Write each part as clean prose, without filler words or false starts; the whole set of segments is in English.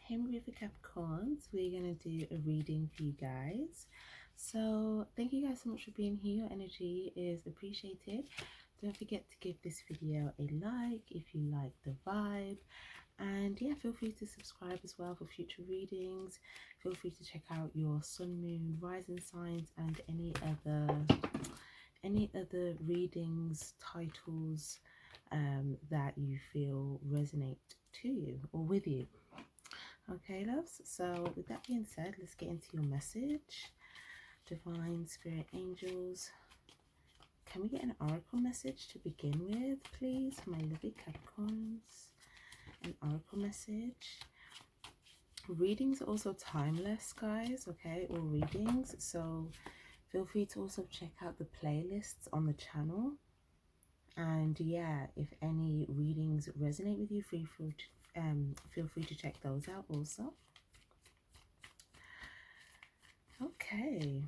Hey my beautiful Capricorns, we're going to do a reading for you guys. So thank you guys so much for being here. Your energy is appreciated. Don't forget to give this video a like if you like the vibe, and yeah, feel free to subscribe as well for future readings. Feel free to check out your sun, moon, rising signs, and any other readings titles that you feel resonate to you or with you. Okay, loves, so with that being said, let's get into your message. Divine Spirit Angels, can we get an oracle message to begin with, please, my lovely Capricorns? An oracle message. Readings are also timeless, guys, okay, all readings, so feel free to also check out the playlists on the channel. And yeah, if any readings resonate with you, feel free to check those out also. Okay,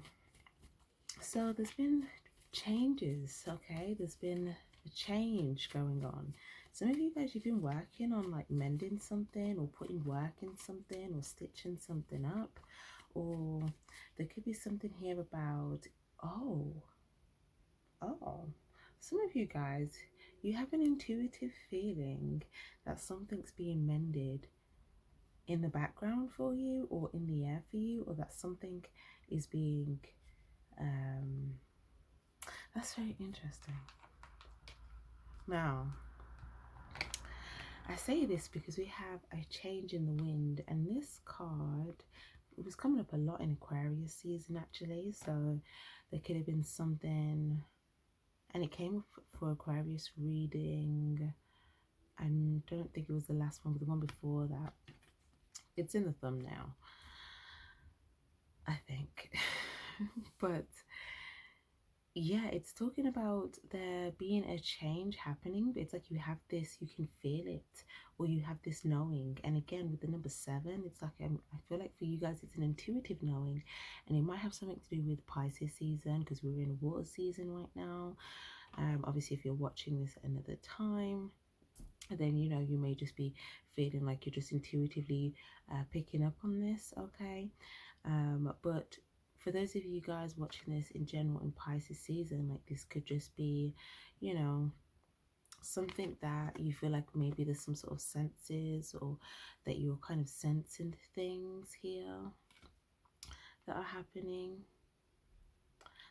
so there's been changes, okay? There's been a change going on. Some of you guys, you've been working on like mending something or putting work in something or stitching something up, or there could be something here about, oh, some of you guys, you have an intuitive feeling that something's being mended in the background for you or in the air for you, or that something is being that's very interesting. Now, I say this because we have a change in the wind, and this card, it was coming up a lot in Aquarius season actually, so there could have been something, and it came up for Aquarius reading. I don't think it was the last one, but the one before that. It's in the thumbnail, I think. But yeah, it's talking about there being a change happening. It's like you have this, you can feel it, or you have this knowing. And again, with the number 7, it's like I feel like for you guys it's an intuitive knowing, and it might have something to do with Pisces season, because we're in water season right now. Obviously if you're watching this at another time, then you know, you may just be feeling like you're just intuitively picking up on this, okay? But for those of you guys watching this in general in Pisces season, like this could just be, you know, something that you feel like maybe there's some sort of senses, or that you're kind of sensing things here that are happening.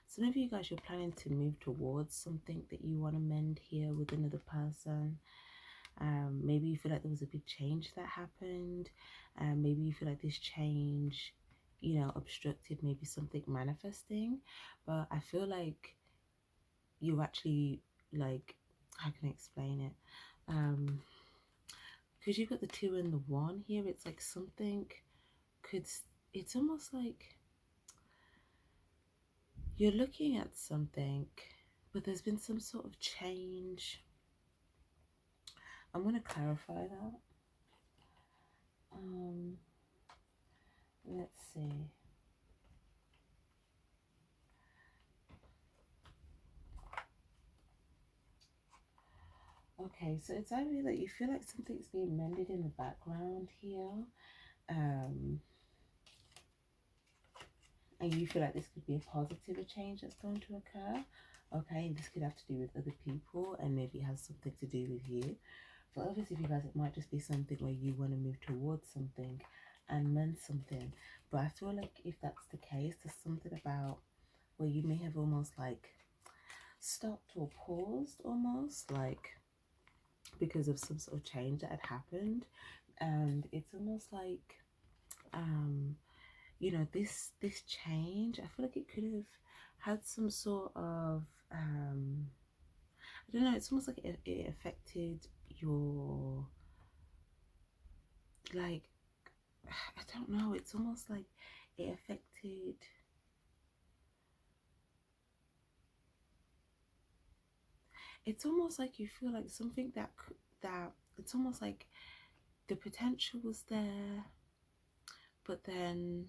Some of you guys, you're planning to move towards something that you want to mend here with another person. Maybe you feel like there was a big change that happened. Maybe you feel like this change, you know, obstructed maybe something manifesting. But I feel like you're actually, like, how can I explain it? Because you've got the 2 and the 1 here, it's like something could, it's almost like you're looking at something, but there's been some sort of change. I'm going to clarify that. Let's see. Okay, so it's either that you feel like something's being mended in the background here, and you feel like this could be a positive change that's going to occur. Okay, and this could have to do with other people, and maybe it has something to do with you. For others of you guys, it might just be something where you want to move towards something and mend something. But I feel like if that's the case, there's something about where you may have almost like stopped or paused, almost like because of some sort of change that had happened. And it's almost like you know, this change, I feel like it could have had some sort of I don't know, it's almost like it affected your, like, I don't know, it's almost like it affected, it's almost like you feel like something that it's almost like the potential was there, but then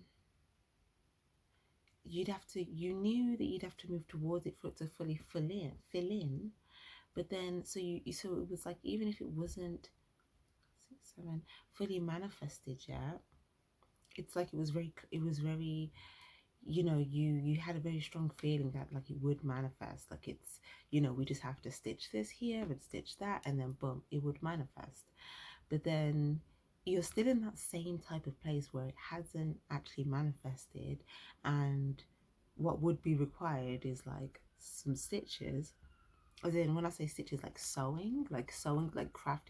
you knew that you'd have to move towards it for it to fully fill in. But then so it was like, even if it wasn't 6, haven't fully manifested yet. It's like it was very, you know, you had a very strong feeling that like it would manifest. Like it's, you know, we just have to stitch this here and stitch that, and then boom, it would manifest. But then you're still in that same type of place where it hasn't actually manifested, and what would be required is like some stitches. As in, when I say stitches, like sewing, like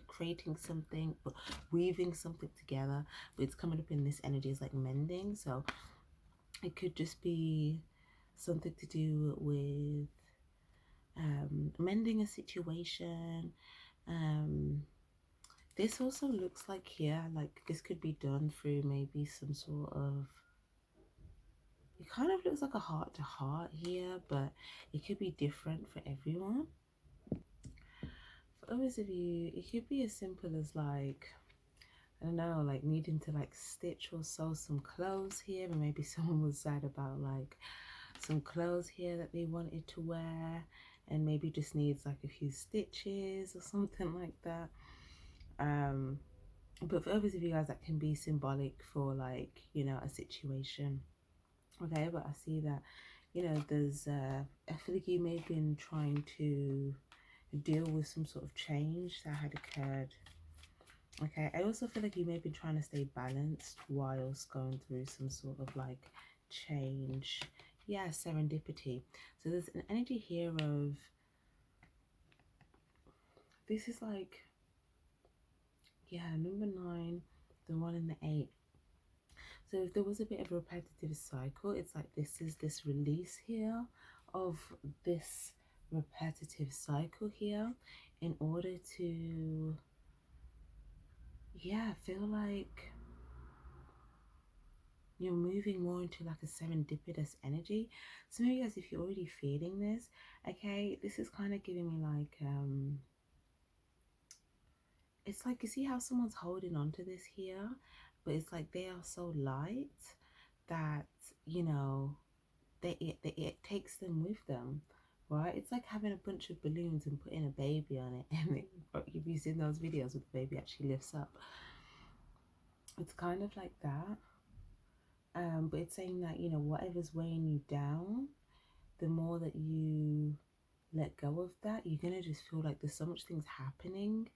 creating something, but weaving something together. But it's coming up in this energy is like mending. So it could just be something to do with mending a situation. This also looks like here, like this could be done through maybe some sort of, it kind of looks like a heart to heart here, but it could be different for everyone. For others of you, it could be as simple as like, I don't know, like needing to like stitch or sew some clothes here, and maybe someone was sad about like some clothes here that they wanted to wear, and maybe just needs like a few stitches or something like that. But for others of you guys, that can be symbolic for like, you know, a situation. Okay, but I see that, you know, there's I feel like you may have been trying to deal with some sort of change that had occurred. Okay, I also feel like you may have been trying to stay balanced whilst going through some sort of like change. Yeah, serendipity. So there's an energy here of, this is like, yeah, number 9, the 1 and the 8. So if there was a bit of a repetitive cycle, it's like this is this release here of this repetitive cycle here, in order to, yeah, feel like you're moving more into like a serendipitous energy. So maybe guys, if you're already feeling this, okay, this is kind of giving me like it's like, you see how someone's holding on to this here, but it's like they are so light that, you know, it takes them with them, right? It's like having a bunch of balloons and putting a baby on it, and if you've seen those videos where the baby actually lifts up, it's kind of like that. But it's saying that, you know, whatever's weighing you down, the more that you let go of that, you're gonna just feel like there's so much things happening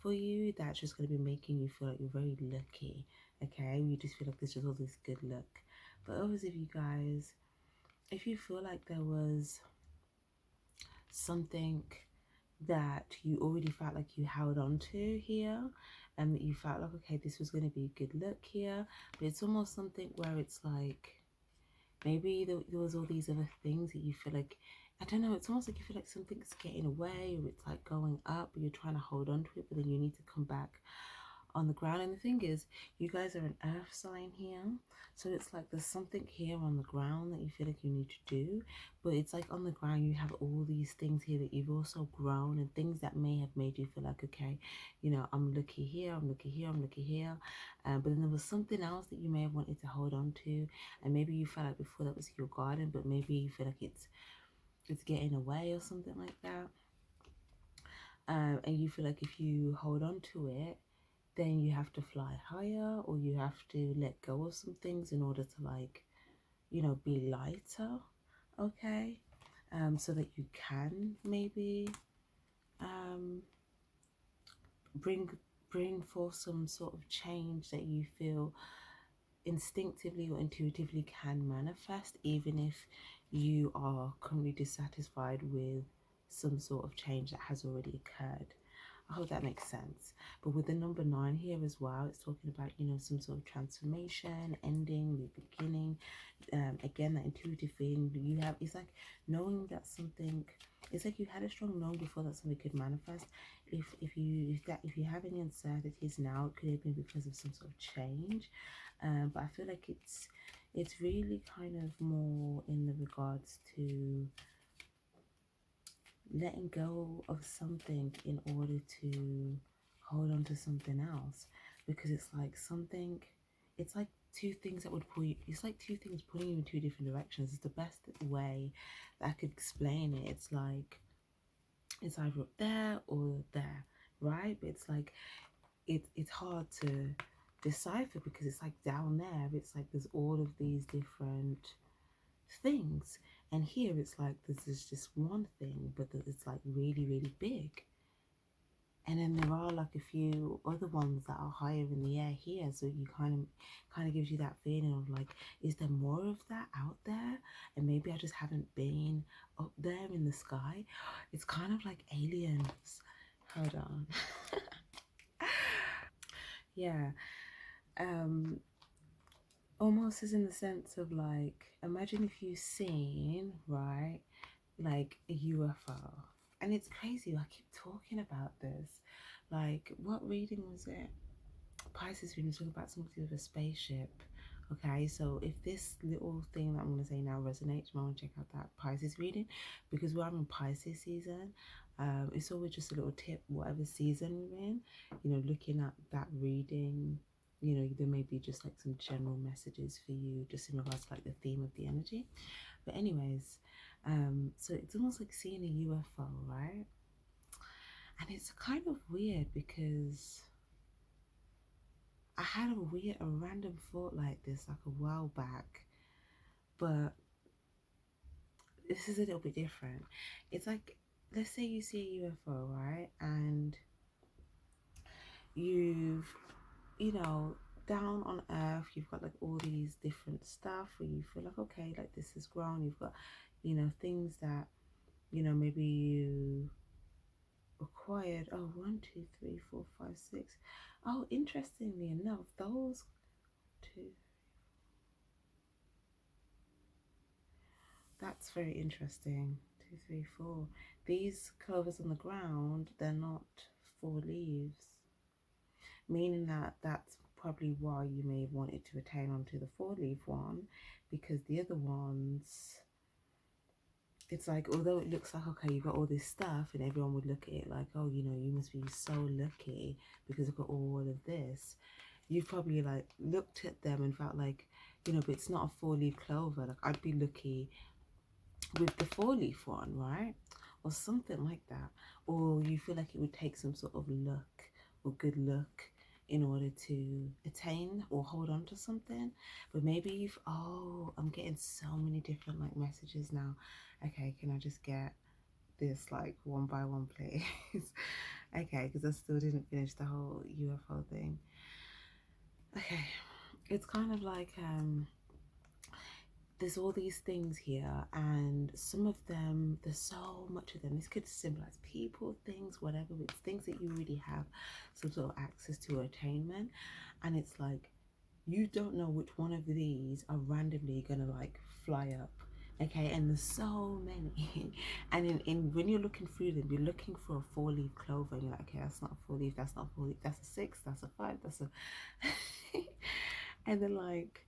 for you that's just gonna be making you feel like you're very lucky. Okay, you just feel like there's just all this good luck. But others of you guys, if you feel like there was something that you already felt like you held on to here, and that you felt like, okay, this was going to be good luck here, but it's almost something where it's like maybe there was all these other things that you feel like, I don't know, it's almost like you feel like something's getting away, or it's like going up, you're trying to hold on to it, but then you need to come back on the ground. And the thing is, you guys are an earth sign here, so it's like there's something here on the ground that you feel like you need to do, but it's like on the ground you have all these things here that you've also grown, and things that may have made you feel like, okay, you know, I'm lucky here, I'm lucky here, I'm lucky here, but then there was something else that you may have wanted to hold on to, and maybe you felt like before that was your garden, but maybe you feel like it's getting away or something like that. And you feel like if you hold on to it, then you have to fly higher, or you have to let go of some things in order to, like, you know, be lighter. Okay, so that you can maybe bring forth some sort of change that you feel instinctively or intuitively can manifest, even if you are currently dissatisfied with some sort of change that has already occurred. I hope that makes sense. But with the number 9 here as well, it's talking about, you know, some sort of transformation, ending, the beginning. Again, that intuitive feeling you have, it's like knowing that something, it's like you had a strong knowing before that something could manifest. If you have any uncertainties now, it could have been because of some sort of change. But I feel like it's really kind of more in the regards to letting go of something in order to hold on to something else, because it's like something, it's like two things that would pull you, it's like two things pulling you in two different directions. It's the best way that I could explain it. It's like it's either up there or there, right? But it's like it's hard to decipher because it's like down there, it's like there's all of these different things, and here it's like there's just one thing, but it's like really, really big. And then there are like a few other ones that are higher in the air here, so you kind of gives you that feeling of like, is there more of that out there? And maybe I just haven't been up there in the sky. It's kind of like aliens. Hold on. Yeah. Um, almost as in the sense of like, imagine if you've seen, right, like a UFO. And it's crazy, I keep talking about this. Like, what reading was it? Pisces reading, talking about something with a spaceship. Okay, so if this little thing that I'm going to say now resonates, I want to check out that Pisces reading because we're in Pisces season. It's always just a little tip, whatever season we're in, looking at that reading, there may be just like some general messages for you just in regards to like the theme of the energy. But anyways, so it's almost like seeing a UFO, right? And it's kind of weird because I had a random thought like this like a while back, but this is a little bit different. It's like, let's say you see a UFO, right? And you've, you know, down on Earth, you've got like all these different stuff where you feel like, okay, like this has grown. You've got, things that, maybe you acquired. Oh, 1, 2, 3, 4, 5, 6. Oh, interestingly enough, those two. That's very interesting. 2, 3, 4. These clovers on the ground, they're not 4 leaves, meaning that that's probably why you may have wanted to attain onto the 4 leaf one, because the other ones, it's like, although it looks like, okay, you've got all this stuff, and everyone would look at it like, oh, you must be so lucky because you've got all of this. You've probably like looked at them and felt like, but it's not a 4 leaf clover. Like, I'd be lucky with the 4 leaf one, right? Or something like that. Or you feel like it would take some sort of luck or good luck in order to attain or hold on to something. But maybe you've, oh, I'm getting so many different like messages now. Okay, can I just get this like one by one, please? Okay, because I still didn't finish the whole UFO thing. Okay, it's kind of like there's all these things here, and some of them, there's so much of them. This could symbolize people, things, whatever. It's things that you really have some sort of access to or attainment, and it's like you don't know which one of these are randomly gonna like fly up. Okay, and there's so many. And in when you're looking through them, you're looking for a 4 leaf clover, and you're like, okay, that's not a 4 leaf, that's not a 4 leaf, that's a 6, that's a 5, that's a and then like,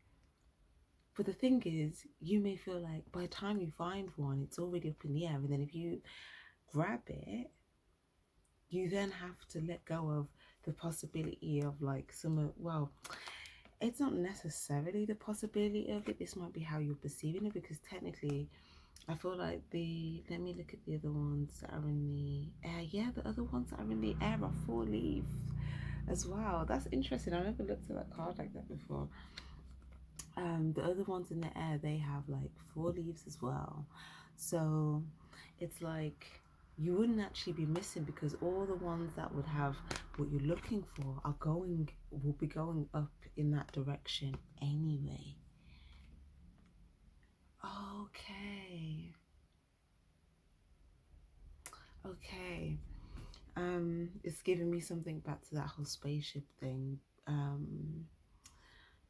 but the thing is, you may feel like by the time you find one, it's already up in the air. And then if you grab it, you then have to let go of the possibility of like well, it's not necessarily the possibility of it. This might be how you're perceiving it, because technically, I feel like let me look at the other ones that are in the air. Yeah, the other ones that are in the air are 4 leaf as well. That's interesting. I never looked at that card like that before. The other ones in the air, they have like 4 leaves as well. So it's like you wouldn't actually be missing, because all the ones that would have what you're looking for will be going up in that direction anyway. Okay. Okay. It's giving me something back to that whole spaceship thing.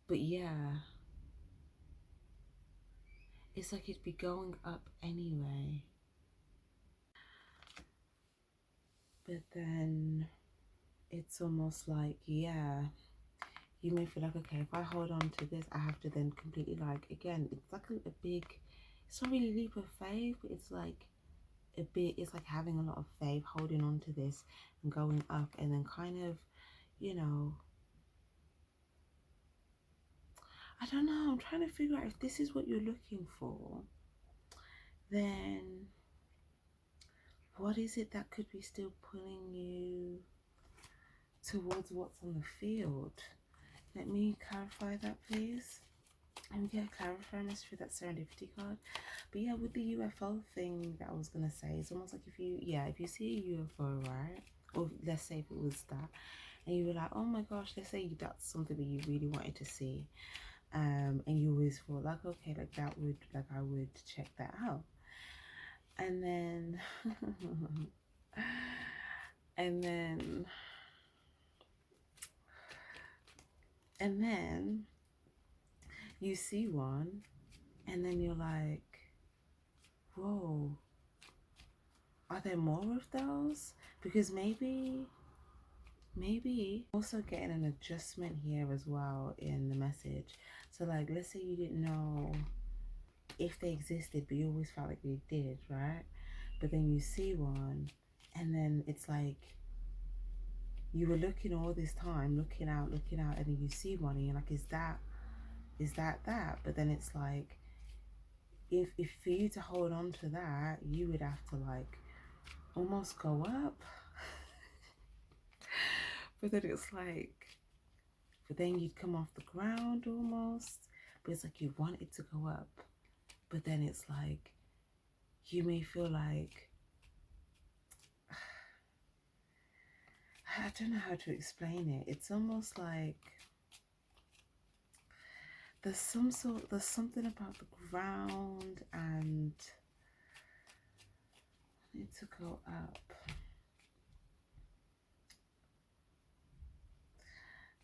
But yeah, it's like it'd be going up anyway. But then it's almost like, yeah, you may feel like, okay, if I hold on to this, I have to then completely, like, again, it's like a big, it's not really leap of faith, but it's like it's like having a lot of faith, holding on to this and going up, and then kind of, you know, I don't know, I'm trying to figure out if this is what you're looking for, then what is it that could be still pulling you towards what's on the field. Let me clarify that, please. And we get a clarifying message for that serendipity card. But yeah, with the UFO thing that I was gonna say, it's almost like if you see a UFO, right? Or let's say if it was that, and you were like, oh my gosh, let's say that's something that you really wanted to see, and you always thought like, okay, like that would, like I would check that out, and then and then you see one, and then you're like, whoa, are there more of those? Because maybe also getting an adjustment here as well in the message. So like, let's say you didn't know if they existed, but you always felt like they did, right? But then you see one, and then it's like you were looking all this time, looking out, and then you see one, and you're like, is that that? But then it's like, if for you to hold on to that, you would have to like almost go up. But then it's like, but then you'd come off the ground almost. But it's like you want it to go up, but then it's like you may feel like, I don't know how to explain it. It's almost like there's something about the ground, and I need to go up.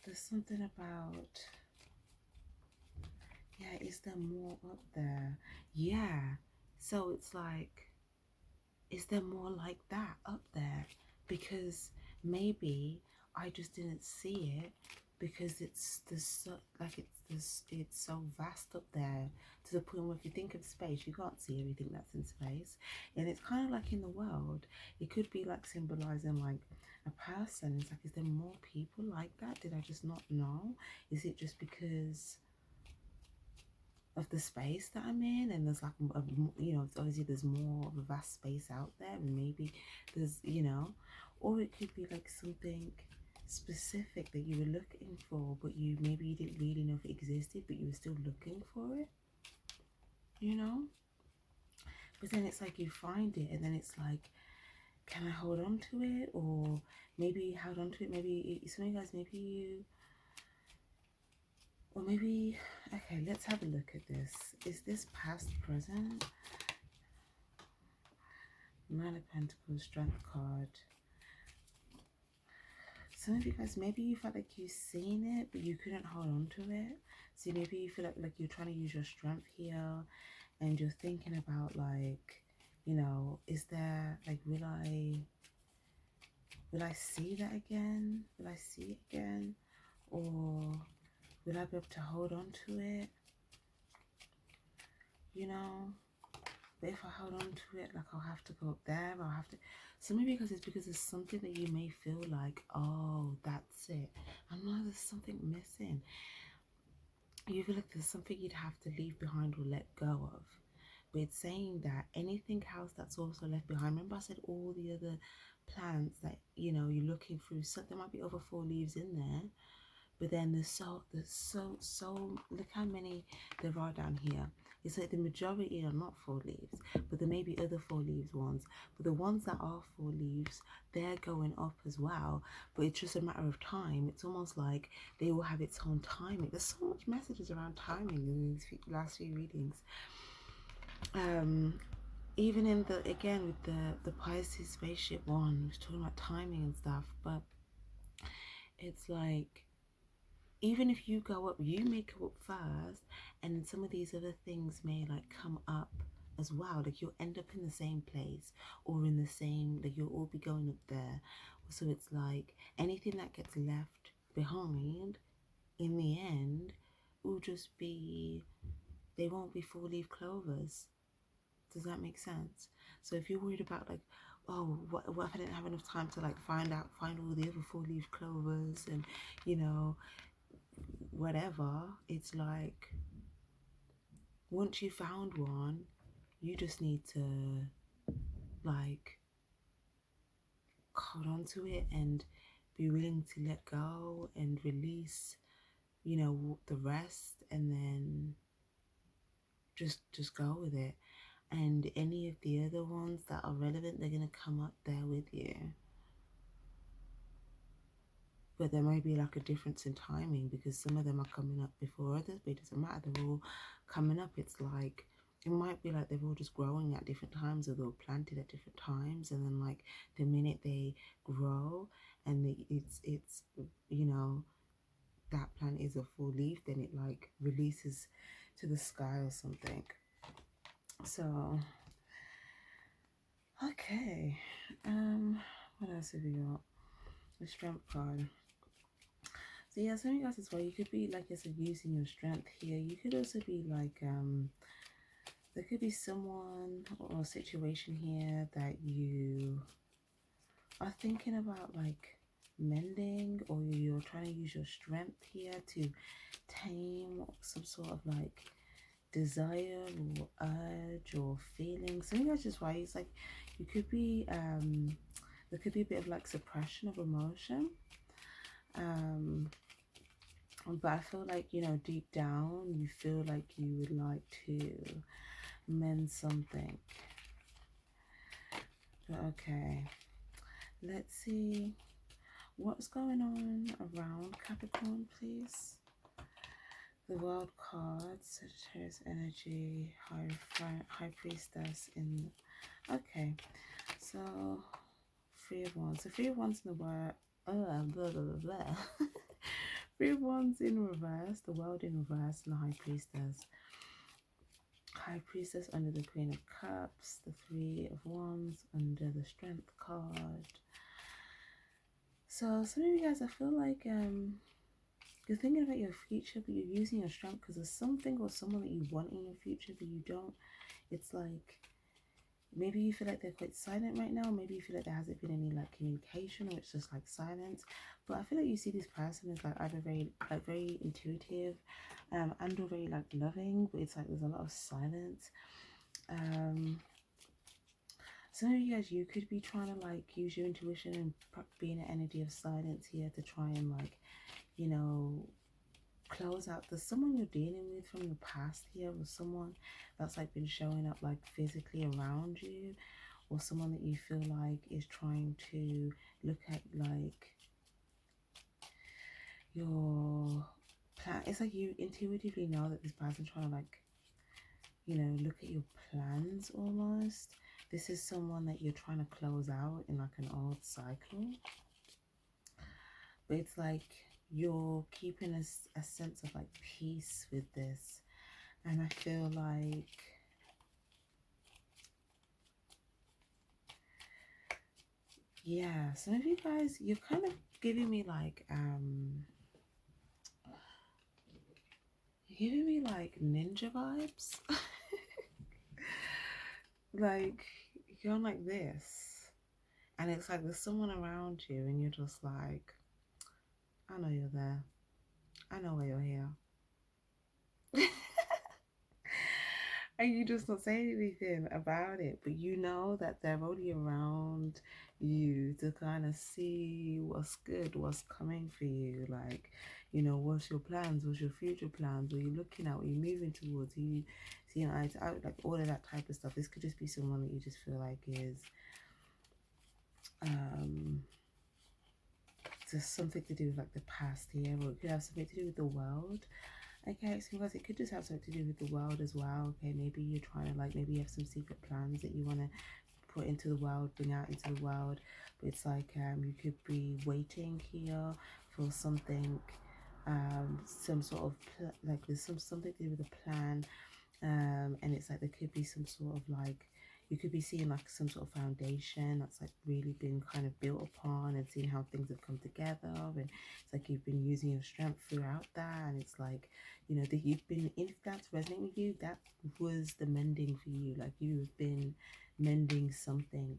There's something about, yeah, is there more up there? Yeah. So it's like, is there more like that up there? Because maybe I just didn't see it because it's so vast up there, to the point where if you think of space, you can't see everything that's in space. And it's kind of like in the world, it could be like symbolizing like a person. It's like, is there more people like that? Did I just not know? Is it just because of the space that I'm in, and there's like obviously there's more of a vast space out there, and maybe there's, or it could be like something specific that you were looking for, but you didn't really know if it existed, but you were still looking for it, but then it's like you find it, and then it's like, can I hold on to it? Or maybe you held on to it, maybe some of you guys, maybe you, or maybe, okay, let's have a look at this. Is this past, present? Nine of Pentacles, Strength card. Some of you guys, maybe you felt like you've seen it, but you couldn't hold on to it. So maybe you feel like you're trying to use your strength here, and you're thinking about like, is there, like, will I see that again? Will I see it again? Or will I be able to hold on to it? But if I hold on to it, like, I'll have to go up there, I'll have to. So maybe because it's something that you may feel like, oh, that's it. And no, there's something missing. You feel like there's something you'd have to leave behind or let go of. But it's saying that anything else that's also left behind. Remember I said all the other plants that, you're looking through. So there might be over 4 leaves in there. But then there's so look how many there are down here. It's like the majority are not 4 leaves, but there may be other 4 leaves ones. But the ones that are 4 leaves, they're going up as well. But it's just a matter of time. It's almost like they will have its own timing. There's so much messages around timing in these last few readings. Even in again with the Pisces spaceship one, we're talking about timing and stuff, but it's like, even if you go up, you may go up first, and then some of these other things may like come up as well. Like you'll end up in the same place, or in the same, like you'll all be going up there. So it's like anything that gets left behind in the end will just be, they won't be 4-leaf clovers. Does that make sense? So if you're worried about like, oh, what if I didn't have enough time to like find all the other 4-leaf clovers, and whatever, it's like, once you found one, you just need to like hold on to it and be willing to let go and release, you know, the rest, and then just go with it. And any of the other ones that are relevant, they're going to come up there with you. But there may be like a difference in timing, because some of them are coming up before others, but it doesn't matter, they're all coming up. It's like, it might be like they're all just growing at different times, or they were planted at different times, and then like the minute they grow and it's you know, that plant is a full leaf, then it like releases to the sky or something. So okay, what else have we got? The strength card. So yeah, some of you guys as well, you could be, like I said, using your strength here. You could also be like, there could be someone or a situation here that you are thinking about like mending, or you're trying to use your strength here to tame some sort of like desire or urge or feeling. Some of you guys just right, it's like you could be, there could be a bit of like suppression of emotion. But I feel like, you know, deep down, you feel like you would like to mend something. But okay, let's see what's going on around Capricorn, please. The World card, Sagittarius energy, High Priestess in. Okay, so Three of Wands. So Three of Wands in the word. Blah blah blah blah. Three of Wands in reverse, the World in reverse, and the High Priestess. High Priestess under the Queen of Cups, the Three of Wands under the Strength card. So some of you guys, I feel like you're thinking about your future, but you're using your strength because there's something or someone that you want in your future, but you don't. It's like, maybe you feel like they're quite silent right now. Maybe you feel like there hasn't been any like communication, or it's just like silence. But I feel like you see this person as like either very intuitive, and or very like loving. But it's like there's a lot of silence. Some of you guys, you could be trying to like use your intuition and be in an energy of silence here to try and like, you know, close out. There's someone you're dealing with from your past here, or someone that's like been showing up like physically around you, or someone that you feel like is trying to look at like your plan. It's like you intuitively know that this person's trying to like, you know, look at your plans almost. This is someone that you're trying to close out in like an old cycle, but it's like you're keeping a sense of like peace with this. And I feel like yeah, some of you guys, you're kind of giving me like you're giving me like ninja vibes. Like you're going like this, and it's like there's someone around you and you're just like, I know you're there, I know why you're here. And you just not saying anything about it, but you know that they're only around you to kind of see what's good, what's coming for you. Like, you know, what's your plans, what's your future plans, what are you looking at, what are you moving towards, you see, eye to eye, like all of that type of stuff. This could just be someone that you just feel like is just something to do with like the past here, or it could have something to do with the world. Okay, so guys, it could just have something to do with the world as well. Okay, maybe you're trying to like, maybe you have some secret plans that you want to put into the world, bring out into the world. But it's like you could be waiting here for something, some sort of like there's something to do with a plan, and it's like there could be some sort of like, you could be seeing like some sort of foundation that's like really been kind of built upon, and seeing how things have come together, and it's like you've been using your strength throughout that, and it's like, you know, that you've been, if that's resonating with you, that was the mending for you. Like you've been mending something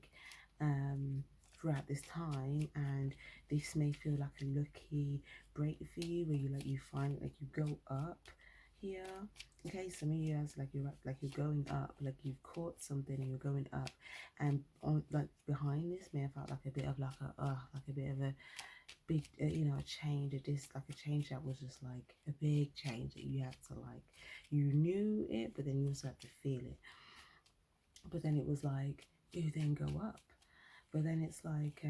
throughout this time, and this may feel like a lucky break for you, where you like, you find like you go up here. Okay, some of you guys, like you're going up, like you've caught something and you're going up, and on like behind this may have felt like a bit of like a like a bit of a big, you know, a change, like a change that was just like a big change that you had to like, you knew it, but then you also had to feel it. But then it was like, you then go up. But then it's like,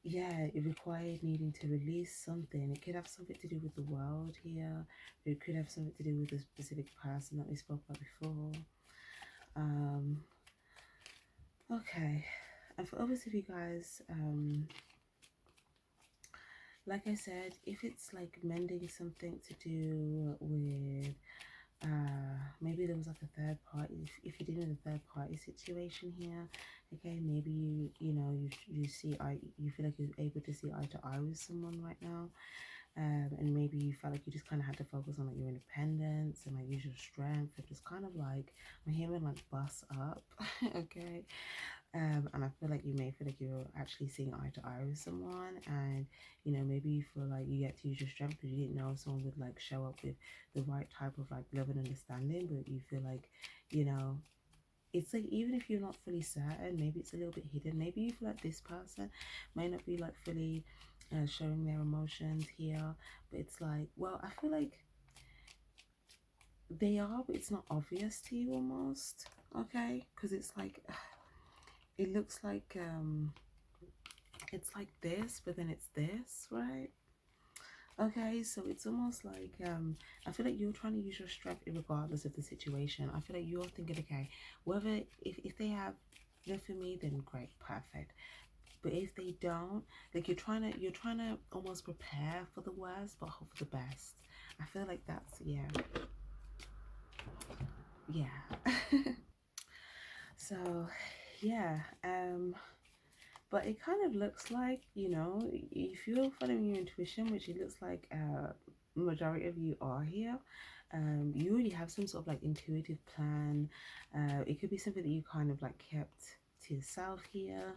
yeah, it required needing to release something. It could have something to do with the world here. It could have something to do with a specific person that we spoke about before. Okay, and for others of you guys, like I said, if it's like mending something to do with maybe there was like a third party, if you're dealing with a third party situation here, okay, maybe you know you see you feel like you're able to see eye to eye with someone right now, and maybe you felt like you just kind of had to focus on like your independence and like use your strength and just kind of like, I'm hearing like bust up. Okay, and I feel like you may feel like you're actually seeing eye to eye with someone, and you know, maybe you feel like you get to use your strength because you didn't know someone would like show up with the right type of like love and understanding, but you feel like, you know, it's like even if you're not fully certain, maybe it's a little bit hidden. Maybe you feel like this person might not be like fully showing their emotions here, but it's like, well, I feel like they are, but it's not obvious to you almost, okay? Because it's like, it looks like it's like this, but then it's this, right? Okay, so it's almost like I feel like you're trying to use your strength regardless of the situation. I feel like you're thinking, okay, whether if they have good for me, then great, perfect. But if they don't, like you're trying to almost prepare for the worst but hope for the best. I feel like that's, yeah. Yeah. So yeah, but it kind of looks like, you know, if you're following your intuition, which it looks like majority of you are here, you already have some sort of like intuitive plan. It could be something that you kind of like kept to yourself here,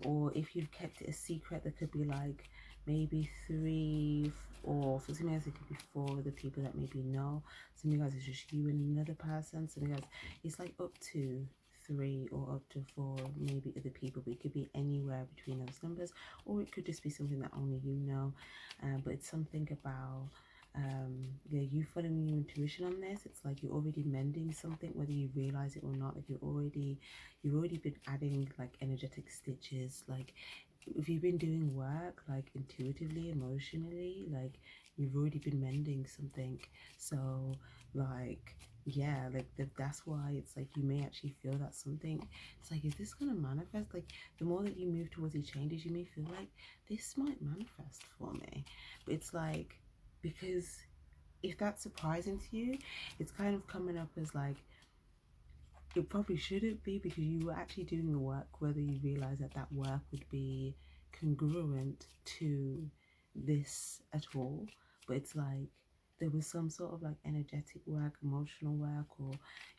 or if you've kept it a secret, there could be like maybe three, or for some guys it could be four of the people that maybe know. Some of you guys it's just you and another person. Some of you guys it's like up to three or up to four maybe other people, but it could be anywhere between those numbers, or it could just be something that only you know. But it's something about yeah, you following your intuition on this. It's like you're already mending something, whether you realize it or not. Like you've already been adding like energetic stitches. Like if you've been doing work like intuitively, emotionally, like you've already been mending something. So like, yeah, like that's why it's like you may actually feel that something, it's like, is this gonna manifest? Like the more that you move towards these changes, you may feel like this might manifest for me. But it's like, because if that's surprising to you, it's kind of coming up as like it probably shouldn't be, because you were actually doing the work, whether you realize that that work would be congruent to this at all. But it's like there was some sort of like energetic work, emotional work, or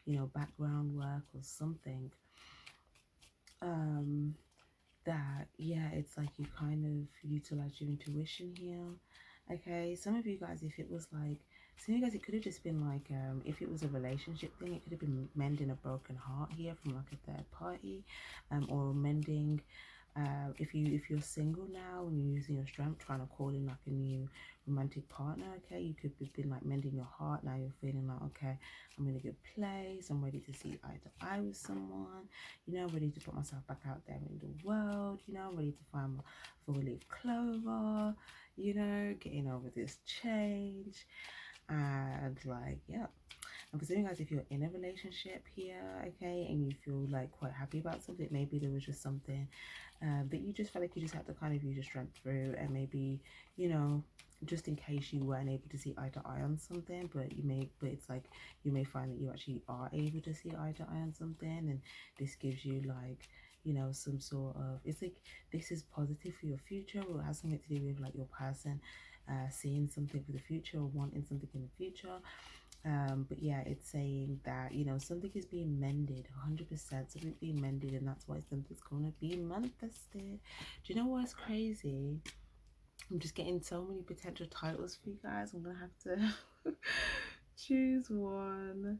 you know, background work or something, um that, yeah, it's like you kind of utilize your intuition here. Okay, some of you guys, if it was like, some of you guys, it could have just been like, if it was a relationship thing, it could have been mending a broken heart here from like a third party, or mending, if you're single now and you're using your strength trying to call in like a new romantic partner, okay, you could have been like mending your heart. Now you're feeling like, okay, I'm in a good place, I'm ready to see eye to eye with someone, you know, ready to put myself back out there in the world, you know, ready to find my four-leaf clover, you know, getting over this change. And like, yeah, and for some of you guys, if you're in a relationship here, okay, and you feel like quite happy about something, maybe there was just something that you just felt like you just had to kind of use your strength through, and maybe, you know, just in case you weren't able to see eye to eye on something, but it's like you may find that you actually are able to see eye to eye on something, and this gives you like, you know, some sort of, it's like this is positive for your future, or it has something to do with like your person seeing something for the future or wanting something in the future. But yeah, it's saying that, you know, something is being mended, 100%, something being mended, and that's why something's gonna be manifested. Do you know what's crazy? I'm just getting so many potential titles for you guys. I'm gonna have to choose one.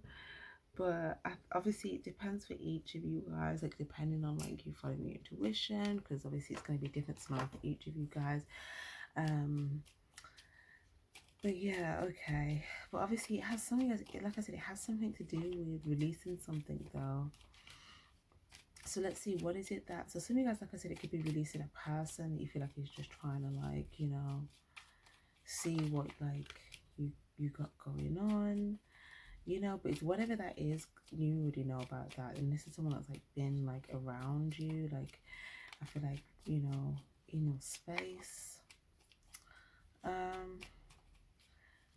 But obviously it depends for each of you guys, like depending on like you following your intuition, because obviously it's going to be different smell for each of you guys. But yeah, okay. But obviously it has something, like I said, it has something to do with releasing something though. So let's see, what is it that, so some of you guys, like I said, it could be releasing a person that you feel like is just trying to like, you know, see what like you got going on, you know. But it's whatever that is, you already know about that. And this is someone that's like been like around you, like I feel like, you know, in your space.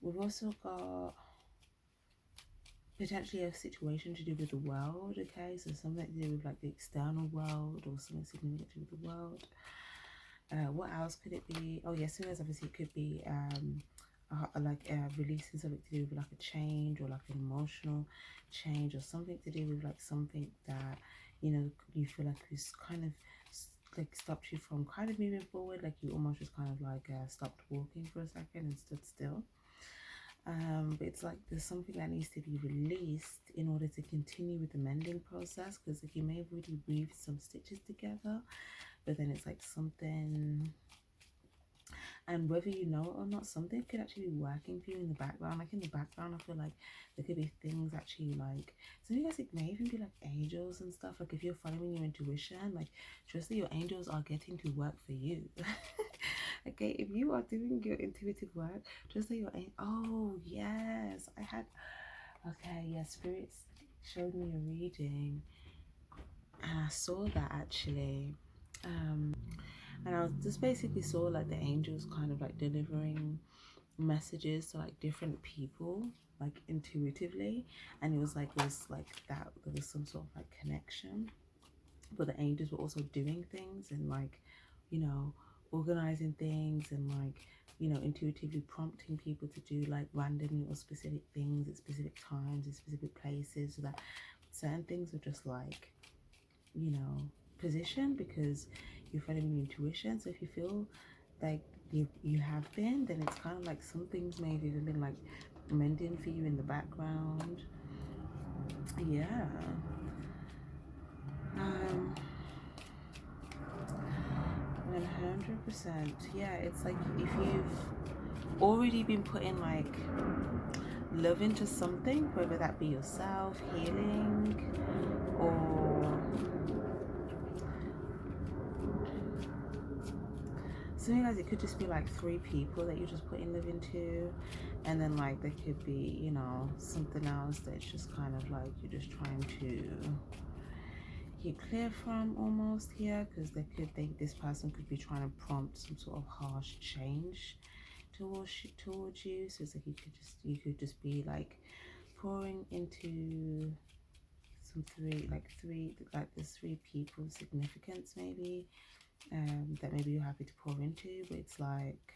We've also got potentially a situation to do with the world, okay? So something to do with like the external world, or something significant to do with the world. What else could it be? Oh yes, so obviously it could be releasing something to do with like a change, or like an emotional change, or something to do with like something that, you know, you feel like is kind of like stopped you from kind of moving forward, like you almost just kind of like stopped walking for a second and stood still. But it's like there's something that needs to be released in order to continue with the mending process, because like you may have already weaved some stitches together, but then it's like something, and whether you know it or not, something could actually be working for you in the background. Like in the background, I feel like there could be things actually, like some of you guys, it may even be like angels and stuff. Like if you're following your intuition, like trust that your angels are getting to work for you. Okay, if you are doing your intuitive work, just that oh yes, I had, okay, yeah, spirits showed me a reading and I saw that actually. And I was just basically saw like the angels kind of like delivering messages to like different people, like intuitively, and it was like that there was some sort of like connection, but the angels were also doing things and like, you know, organizing things and like, you know, intuitively prompting people to do like randomly or specific things at specific times in specific places, so that certain things are just like, you know, positioned because you're following your intuition. So if you feel like you have been, then it's kind of like some things may have even been like mending for you in the background. Yeah. 100%. Yeah, it's like if you've already been putting like love into something, whether that be yourself, healing, or something like, it could just be like 3 people that you're just putting love into, and then like there could be, you know, something else that's just kind of like you're just trying to keep clear from almost here, because they could think this person could be trying to prompt some sort of harsh change towards you. So it's like you could just be like pouring into some there's 3 people of significance maybe, that maybe you're happy to pour into, but it's like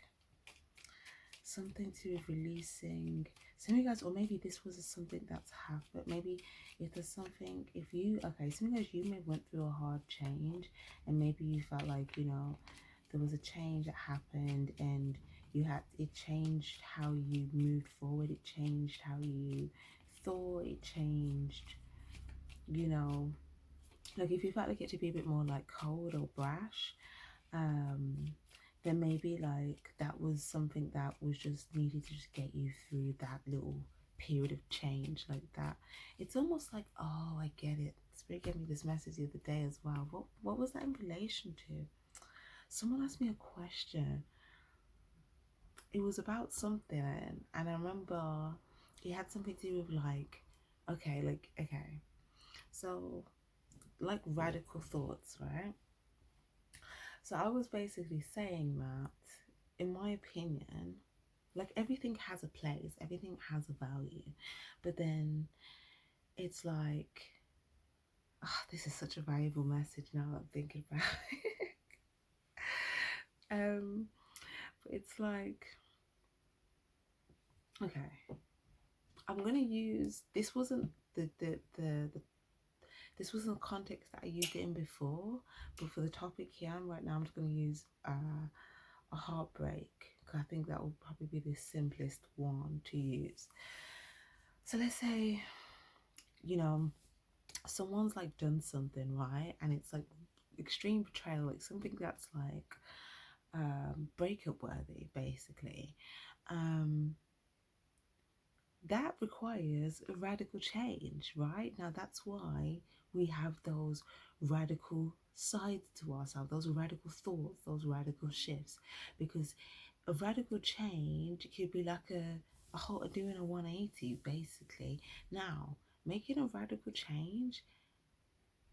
something to do with releasing some of you guys, or maybe this was something that's happened. Maybe if there's something, if you, okay, some of you guys, you may have went through a hard change, and maybe you felt like, you know, there was a change that happened, and it changed how you moved forward, it changed how you thought, it changed, you know, like if you felt like it to be a bit more like cold or brash, then maybe like that was something that was just needed to just get you through that little period of change, like that. It's almost like, oh, I get it. Spirit gave me this message the other day as well. What was that in relation to? Someone asked me a question. It was about something, and I remember it had something to do with like, okay, so like radical thoughts, right? So I was basically saying that, in my opinion, like everything has a place, everything has a value, but then it's like, oh, this is such a valuable message now that I'm thinking about it. But it's like, okay, I'm gonna use, this wasn't the this wasn't the context that I used it in before, but for the topic here right now, I'm just gonna use a heartbreak, because I think that will probably be the simplest one to use. So let's say you know, someone's like done something, right? And it's like extreme betrayal, like something that's like breakup worthy, basically. Um, that requires a radical change, right? Now, that's why we have those radical sides to ourselves, those radical thoughts, those radical shifts, because a radical change could be like a whole doing a 180, basically. Now, making a radical change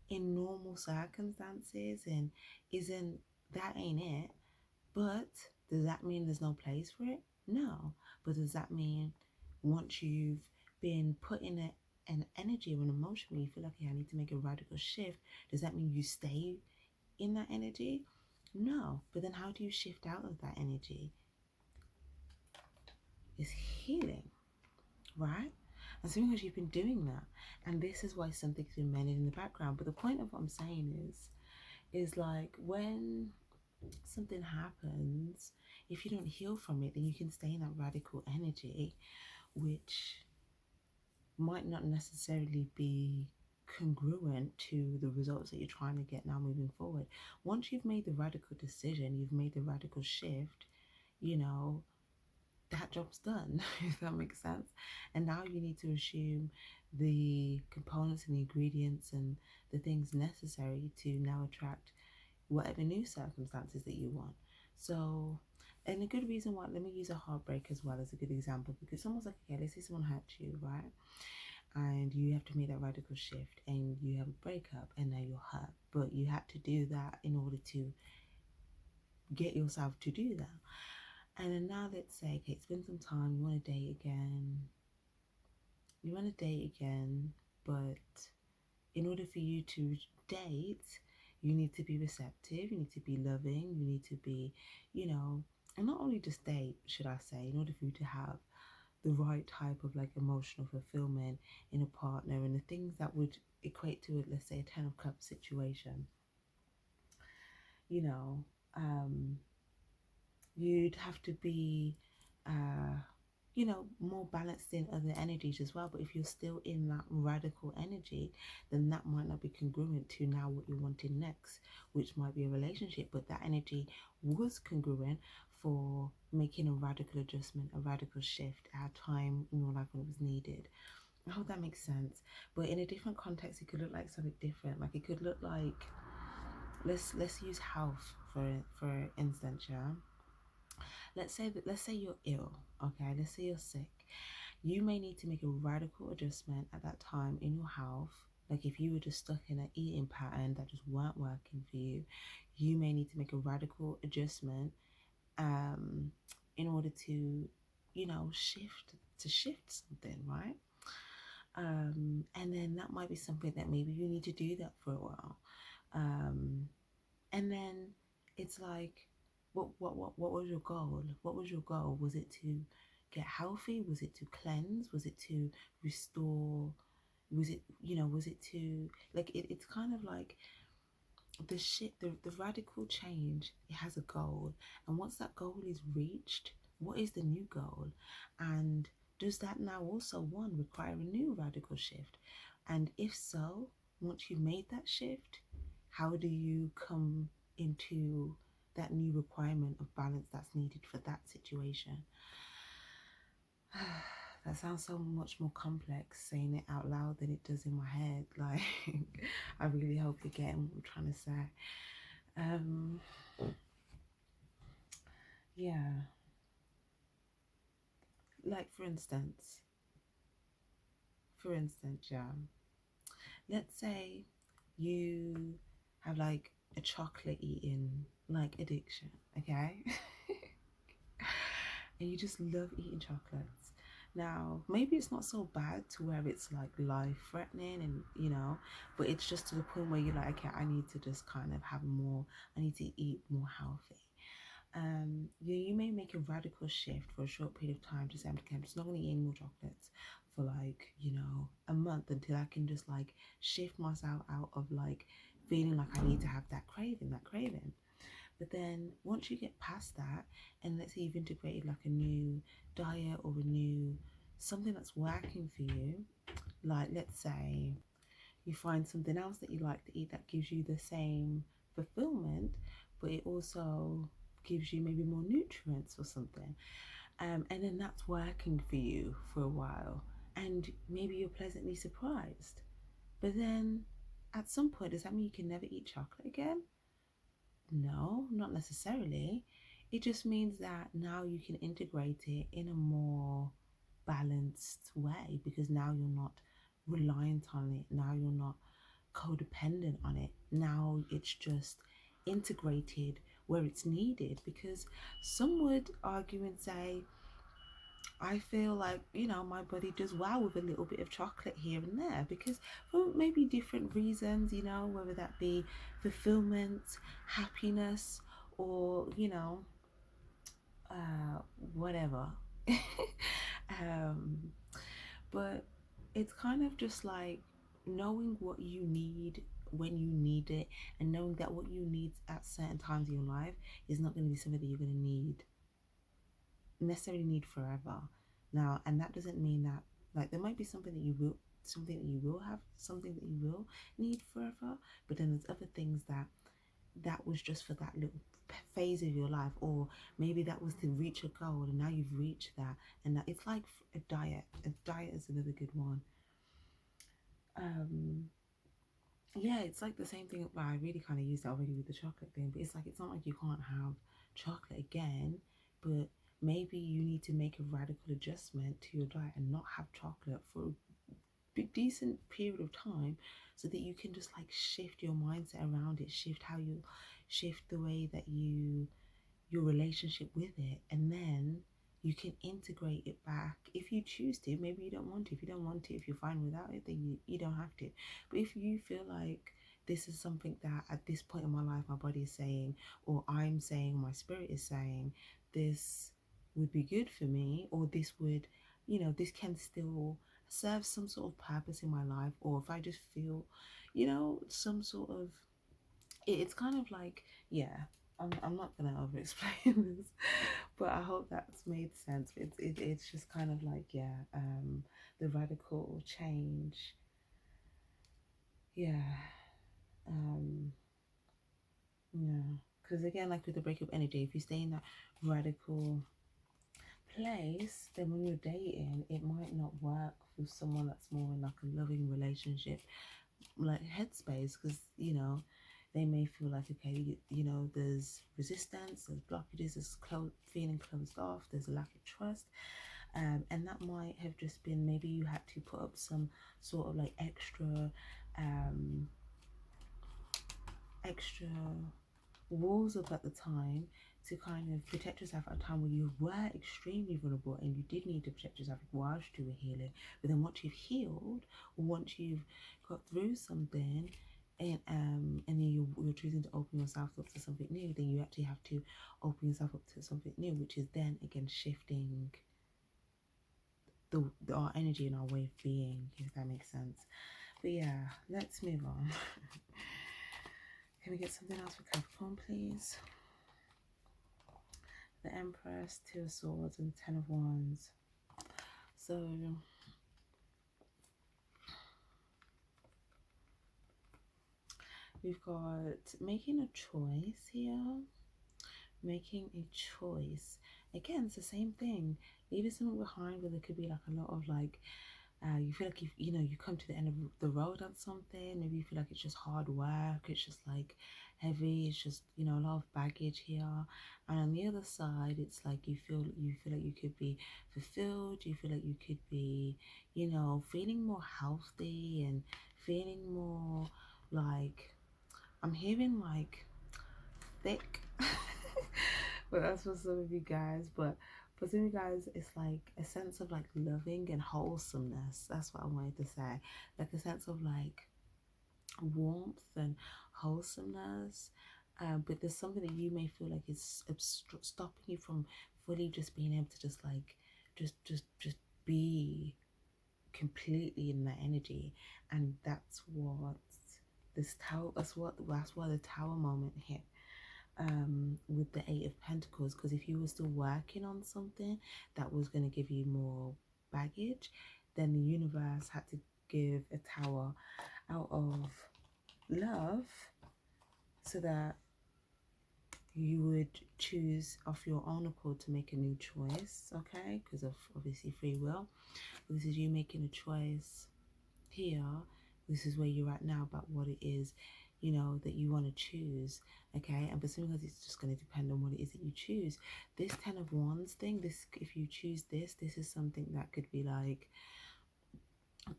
in normal circumstances and isn't that ain't it, but does that mean there's no place for it? No. But does that mean once you've been put in an energy or an emotion where you feel like, yeah, I need to make a radical shift, does that mean you stay in that energy? No. But then how do you shift out of that energy? It's healing, right? And so because you've been doing that, and this is why something's been mended in the background. But the point of what I'm saying is like when something happens, if you don't heal from it, then you can stay in that radical energy, which might not necessarily be congruent to the results that you're trying to get now moving forward. Once you've made the radical decision, you've made the radical shift, you know, that job's done, if that makes sense. And now you need to assume the components and the ingredients and the things necessary to now attract whatever new circumstances that you want. So, and a good reason why, let me use a heartbreak as well as a good example, because someone's like, okay, let's say someone hurt you, right? And you have to make that radical shift and you have a breakup and now you're hurt, but you had to do that in order to get yourself to do that. And then now let's say, okay, it's been some time, you want to date again, but in order for you to date, you need to be receptive, you need to be loving, you need to be, you know, and not only just date, should I say, in order for you to have the right type of like emotional fulfillment in a partner and the things that would equate to, let's say, a 10 of cups situation, you know, you'd have to be more balanced in other energies as well. But if you're still in that radical energy, then that might not be congruent to now what you're wanting next, which might be a relationship. But that energy was congruent for making a radical adjustment, a radical shift at a time in your life when it was needed. I hope that makes sense. But in a different context, it could look like something different. Like it could look like, let's use health for instance, yeah. Let's say you're ill, okay? Let's say you're sick. You may need to make a radical adjustment at that time in your health. Like if you were just stuck in an eating pattern that just weren't working for you, you may need to make a radical adjustment in order to, shift something, right? And then that might be something that maybe you need to do that for a while. And then it's like, what was your goal? What was your goal? Was it to get healthy? Was it to cleanse? Was it to restore? Was it to like it's kind of like the radical change, it has a goal. And once that goal is reached, what is the new goal? And does that now also one require a new radical shift? And if so, once you made that shift, how do you come into that new requirement of balance that's needed for that situation? That sounds so much more complex saying it out loud than it does in my head. Like, I really hope you're getting what I'm trying to say. Yeah, like for instance, yeah, let's say you have like a chocolate eating like addiction, okay? And you just love eating chocolates. Now, maybe it's not so bad to where it's like life threatening and but it's just to the point where you're like, okay, I need to just kind of have more, I need to eat more healthy. You may make a radical shift for a short period of time to say, I'm just not going to eat any more chocolates for like, a month until I can just like shift myself out of like feeling like I need to have that craving. But then once you get past that, and let's say you've integrated like a new diet or a new something that's working for you, Like, let's say you find something else that you like to eat that gives you the same fulfillment, but it also gives you maybe more nutrients or something. And then that's working for you for a while. And maybe you're pleasantly surprised. But then at some point, does that mean you can never eat chocolate again? No, not necessarily. It just means that now you can integrate it in a more balanced way because now you're not reliant on it. Now you're not codependent on it. Now it's just integrated where it's needed because some would argue and say, I feel like, my body does well with a little bit of chocolate here and there because for maybe different reasons, whether that be fulfillment, happiness, or, uh, whatever. um, but it's kind of just like knowing what you need when you need it and knowing that what you need at certain times in your life is not going to be something that you're going to necessarily need forever. Now, and that doesn't mean that, like, there might be something that you will have, something that you will need forever, but then there's other things that was just for that little phase of your life, or maybe that was to reach a goal and now you've reached that. And that it's like a diet is another good one. um yeah, it's like the same thing. Well, I really kind of used that already with the chocolate thing, but it's like it's not like you can't have chocolate again, but maybe you need to make a radical adjustment to your diet and not have chocolate for a decent period of time so that you can just like shift your mindset around it, shift the way that your relationship with it, and then you can integrate it back if you choose to. Maybe you don't want to. If you don't want to, if you're fine without it, then you don't have to. But if you feel like this is something that at this point in my life my body is saying, or I'm saying, my spirit is saying, this would be good for me, or this would, this can still serve some sort of purpose in my life, or if I just feel, some sort of, it's kind of like, yeah, I'm not gonna over explain this, but I hope that's made sense. It's just kind of like, yeah, the radical change, yeah, um yeah, because again, like with the breakup energy, if you stay in that radical place, then when you're dating, it might not work with someone that's more in like a loving relationship, like headspace, because they may feel like, okay, there's resistance, there's blockages, there's feeling closed off, there's a lack of trust, and that might have just been, maybe you had to put up some sort of like extra walls up at the time to kind of protect yourself at a time where you were extremely vulnerable and you did need to protect yourself whilst you were healing. But then once you've healed, or once you've got through something, and then you're choosing to open yourself up to something new, then you actually have to open yourself up to something new, which is then again shifting our energy and our way of being, if that makes sense. But yeah, let's move on. Can we get something else for Capricorn, please? The Empress, Two of Swords, and Ten of Wands. So we've got making a choice here. Making a choice. Again, it's the same thing. Leaving something behind where there could be like a lot of like, you feel like you come to the end of the road on something. Maybe you feel like it's just hard work. It's just like heavy. It's just a lot of baggage here. And on the other side, it's like you feel like you could be fulfilled. You feel like you could be feeling more healthy and feeling more like, I'm hearing like thick. But that's for some of you guys. But for some of you guys, it's like a sense of like loving and wholesomeness. That's what I wanted to say. Like a sense of like warmth and wholesomeness. But there's something that you may feel like is stopping you from fully just being able to just like just be completely in that energy. And that's what this tower, that's why the tower moment hit, with the Eight of Pentacles, because if you were still working on something that was going to give you more baggage, then the universe had to give a tower out of love, so that you would choose off your own accord to make a new choice, okay? Because of obviously free will. But this is you making a choice here. This is where you're at now about what it is, you know, that you want to choose, okay? And for some of us, it's just going to depend on what it is that you choose. This 10 of Wands thing, this, if you choose this is something that could be like,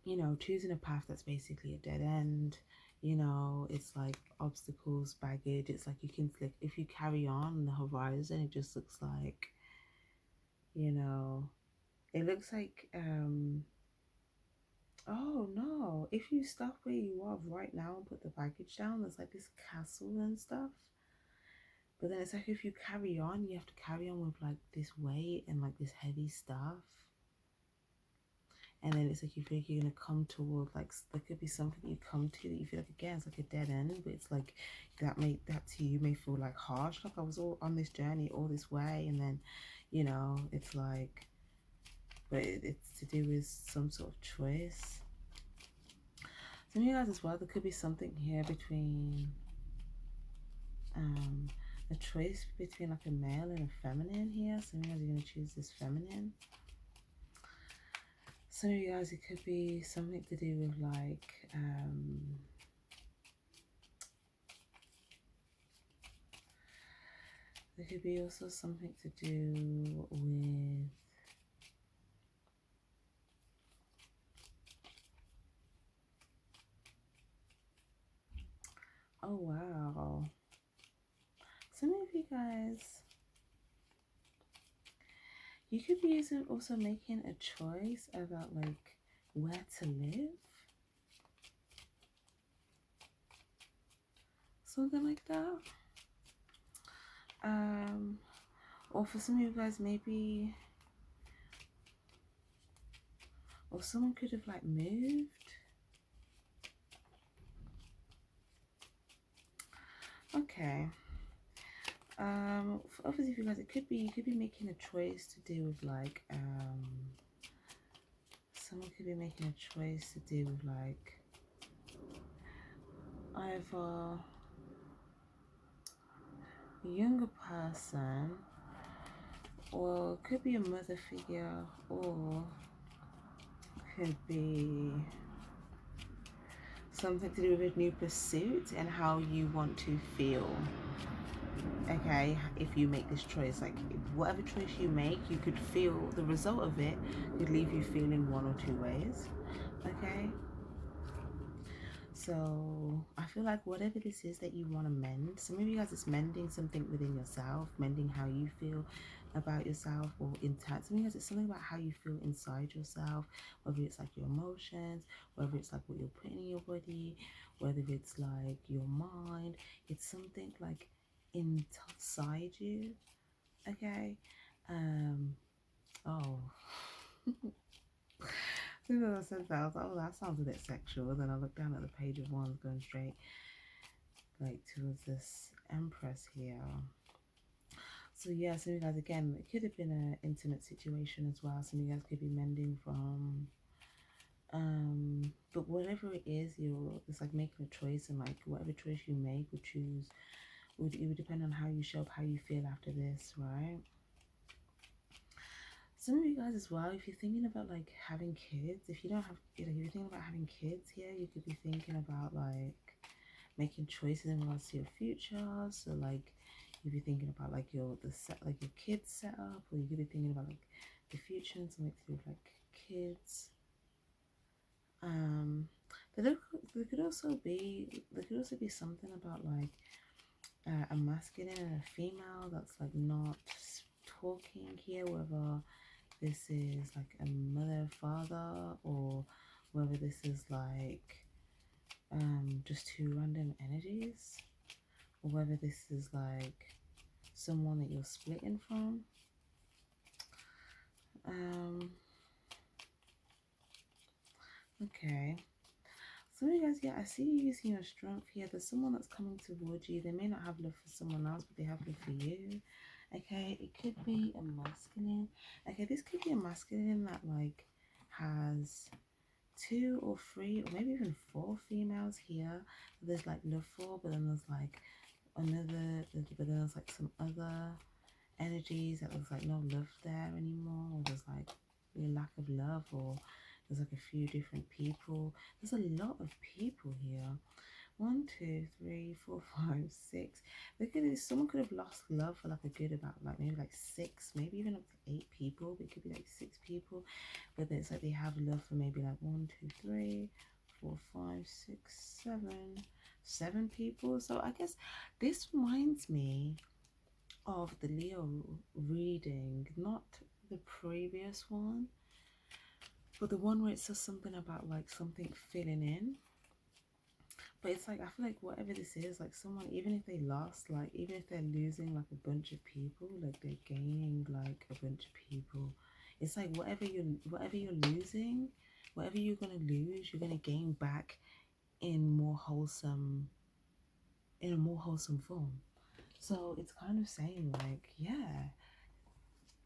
you know, choosing a path that's basically a dead end. You know, it's like obstacles, baggage. It's like you can, like, if you carry on the horizon, it just looks like, you know, it looks like, oh no, if you stop where you are right now and put the baggage down, there's like this castle and stuff. But then it's like if you carry on, you have to carry on with like this weight and like this heavy stuff. And then it's like you feel like you're going to come toward, like, there could be something you come to that you feel like, again, it's like a dead end, but it's like that to you may feel like harsh. Like, I was all on this journey all this way, and then, you know, it's like, but it's to do with some sort of choice. Some of you guys as well, there could be something here between a choice between like a male and a feminine here. Some of you guys are going to choose this feminine. Some of you guys, it could be something to do with like there could be also something to do with oh wow, some of you guys, you could be also making a choice about like where to live, something like that. Or for some of you guys, maybe, or someone could have like moved. Okay. Obviously, if you guys, it could be, you could be making a choice to do with like someone could be making a choice to do with like either a younger person, or it could be a mother figure, or could be something to do with a new pursuit and how you want to feel. Okay, if you make this choice, like whatever choice you make, you could feel the result of it could leave you feeling one or two ways. Okay, so I feel like whatever this is that you want to mend, some of you guys, it's mending something within yourself, mending how you feel about yourself, or intact. Some of you guys, it's something about how you feel inside yourself, whether it's like your emotions, whether it's like what you're putting in your body, whether it's like your mind. It's something like inside you. Okay. Oh. As soon as I said that, I was like, oh, that sounds a bit sexual. Then I looked down at the page of wands, going straight like towards this Empress here. So yeah, some of you guys, again, it could have been an intimate situation as well. Some of you guys could be mending from but whatever it is, it's like making a choice, and like whatever choice you make it would depend on how you show up, how you feel after this, right? Some of you guys as well, if you're thinking about like having kids, if you don't have, you know, if you're thinking about having kids here, you could be thinking about like making choices in regards to your future. So like you'd be thinking about like your kids setup, or you could be thinking about like the future and something to do with like kids. But there could also be something about like a masculine and a female that's like not talking here, whether this is like a mother, father, or whether this is like just two random energies, or whether this is like someone that you're splitting from. Okay, some of you guys, yeah, I see you using your strength here. There's someone that's coming towards you. They may not have love for someone else, but they have love for you. Okay, it could be a masculine. Okay, this could be a masculine that like has 2 or 3 or maybe even 4 females here that there's like love for, but then there's like another, but then there's like some other energies that there's like no love there anymore, or there's like a lack of love, or there's like a few different people. There's a lot of people here. 1, 2, 3, 4, 5, 6. Look at this. Someone could have lost love for like a good about like maybe like 6, maybe even up to 8 people. It could be like 6 people, but it's like they have love for maybe like 1, 2, 3, 4, 5, 6, 7 people. So I guess this reminds me of the Leo reading, not the previous one, but the one where it says something about like something filling in. But it's like, I feel like whatever this is, like someone, even if they lost, like even if they're losing like a bunch of people, like they're gaining like a bunch of people. It's like whatever you're losing, whatever you're gonna lose, you're gonna gain back in a more wholesome form. So it's kind of saying like, yeah,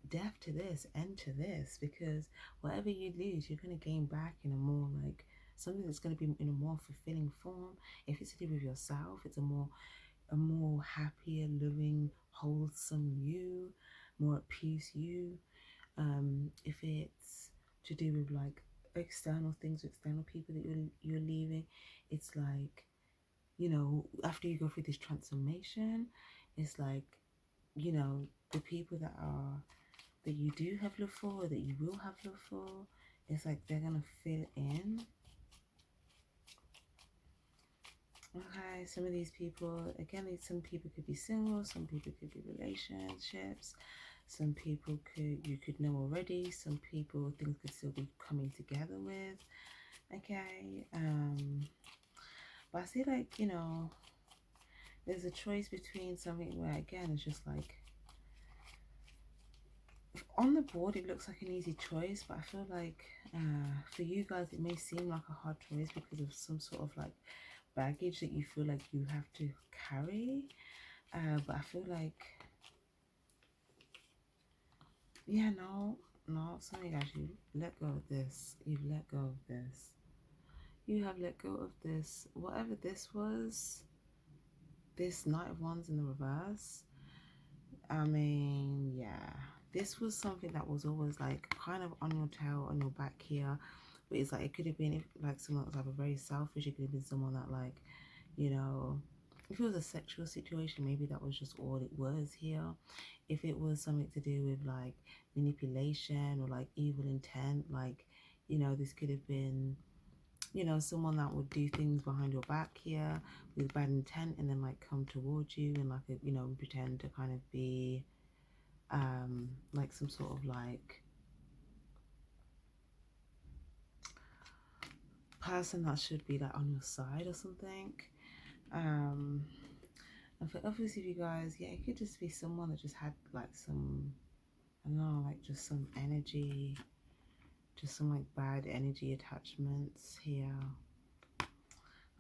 death to this, end to this, because whatever you lose, you're going to gain back in a more like something that's going to be in a more fulfilling form. If it's to do with yourself, it's a more happier, loving, wholesome you, more at peace you. If it's to do with like external things, external people that you're leaving, it's like, you know, after you go through this transformation, it's like, you know, the people that you do have love for, that you will have love for, it's like they're gonna fill in. Okay, some of these people, again, some people could be single, some people could be relationships, some people you could know already, some people things could still be coming together with. Okay, but I see like, you know, there's a choice between something where again it's just like on the board it looks like an easy choice, but I feel like for you guys it may seem like a hard choice because of some sort of like baggage that you feel like you have to carry, but I feel like, yeah, no, some of you guys, you let go of this, you've let go of this, you have let go of this, whatever this was, this Knight of Wands in the reverse. I mean, yeah, this was something that was always like kind of on your tail, on your back here. But it's like it could have been if, like someone that was like very selfish. It could have been someone that like, you know, if it was a sexual situation, maybe that was just all it was here. If it was something to do with like manipulation or like evil intent, like, you know, this could have been, you know, someone that would do things behind your back here with bad intent and then like come towards you and like, you know, pretend to kind of be like some sort of like person that should be like on your side or something. And for others of you guys, yeah, it could just be someone that just had like some, I don't know, like just some energy, just some like bad energy attachments here.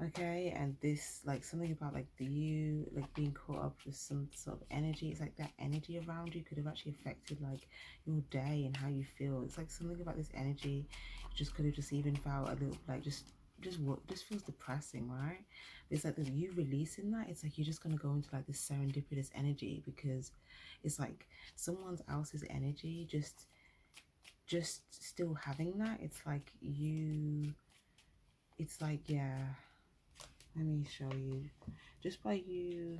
Okay, and this like something about like you like being caught up with some sort of energy. It's like that energy around you could have actually affected like your day and how you feel. It's like something about this energy just could have just even felt a little like just feels depressing, right? It's like that you releasing that, it's like you're just gonna go into like this serendipitous energy because it's like someone else's energy just still having that. It's like you, it's like, yeah, let me show you. Just by you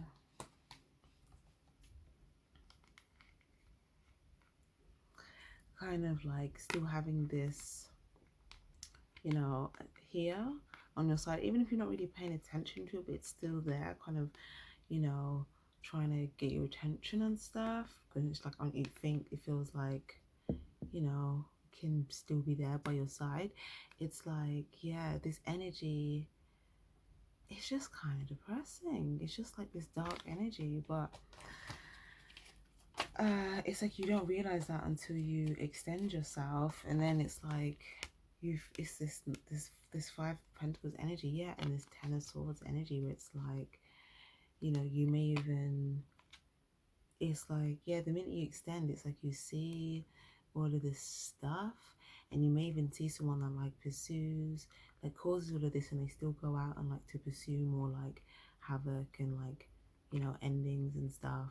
kind of like still having this, you know, here on your side, even if you're not really paying attention to it, but it's still there, kind of, you know, trying to get your attention and stuff. Because it's like on you think it feels like, you know, can still be there by your side. It's like, yeah, this energy, it's just kind of depressing. It's just like this dark energy, but it's like you don't realize that until you extend yourself, and then it's like it's this 5 of Pentacles energy, yeah, and this 10 of Swords energy where it's like, you know, you may even, it's like, yeah, the minute you extend, it's like you see all of this stuff. And you may even see someone that like pursues, like causes all of this, and they still go out and like to pursue more like havoc and like, you know, endings and stuff.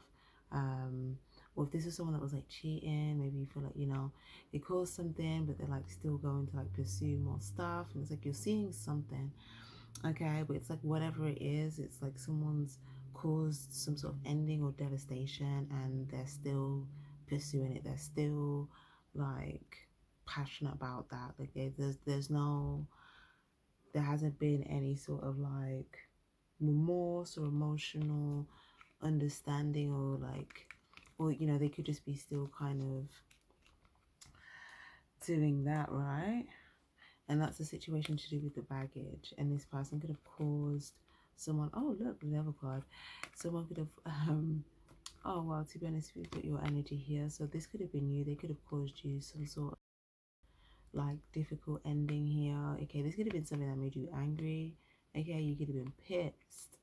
Or if this is someone that was like cheating, maybe you feel like, you know, they caused something but they're like still going to like pursue more stuff, and it's like you're seeing something, okay, but it's like whatever it is, it's like someone's caused some sort of ending or devastation and they're still pursuing it, they're still like passionate about that. Like there's no, there hasn't been any sort of like remorse or emotional understanding, or like, or you know, they could just be still kind of doing that, right? And that's a situation to do with the baggage, and this person could have caused someone, oh look, the devil card, someone could have oh well, to be honest, we've got your energy here, so this could have been you. They could have caused you some sort of like difficult ending here. Okay, this could have been something that made you angry. Okay, you could have been pissed.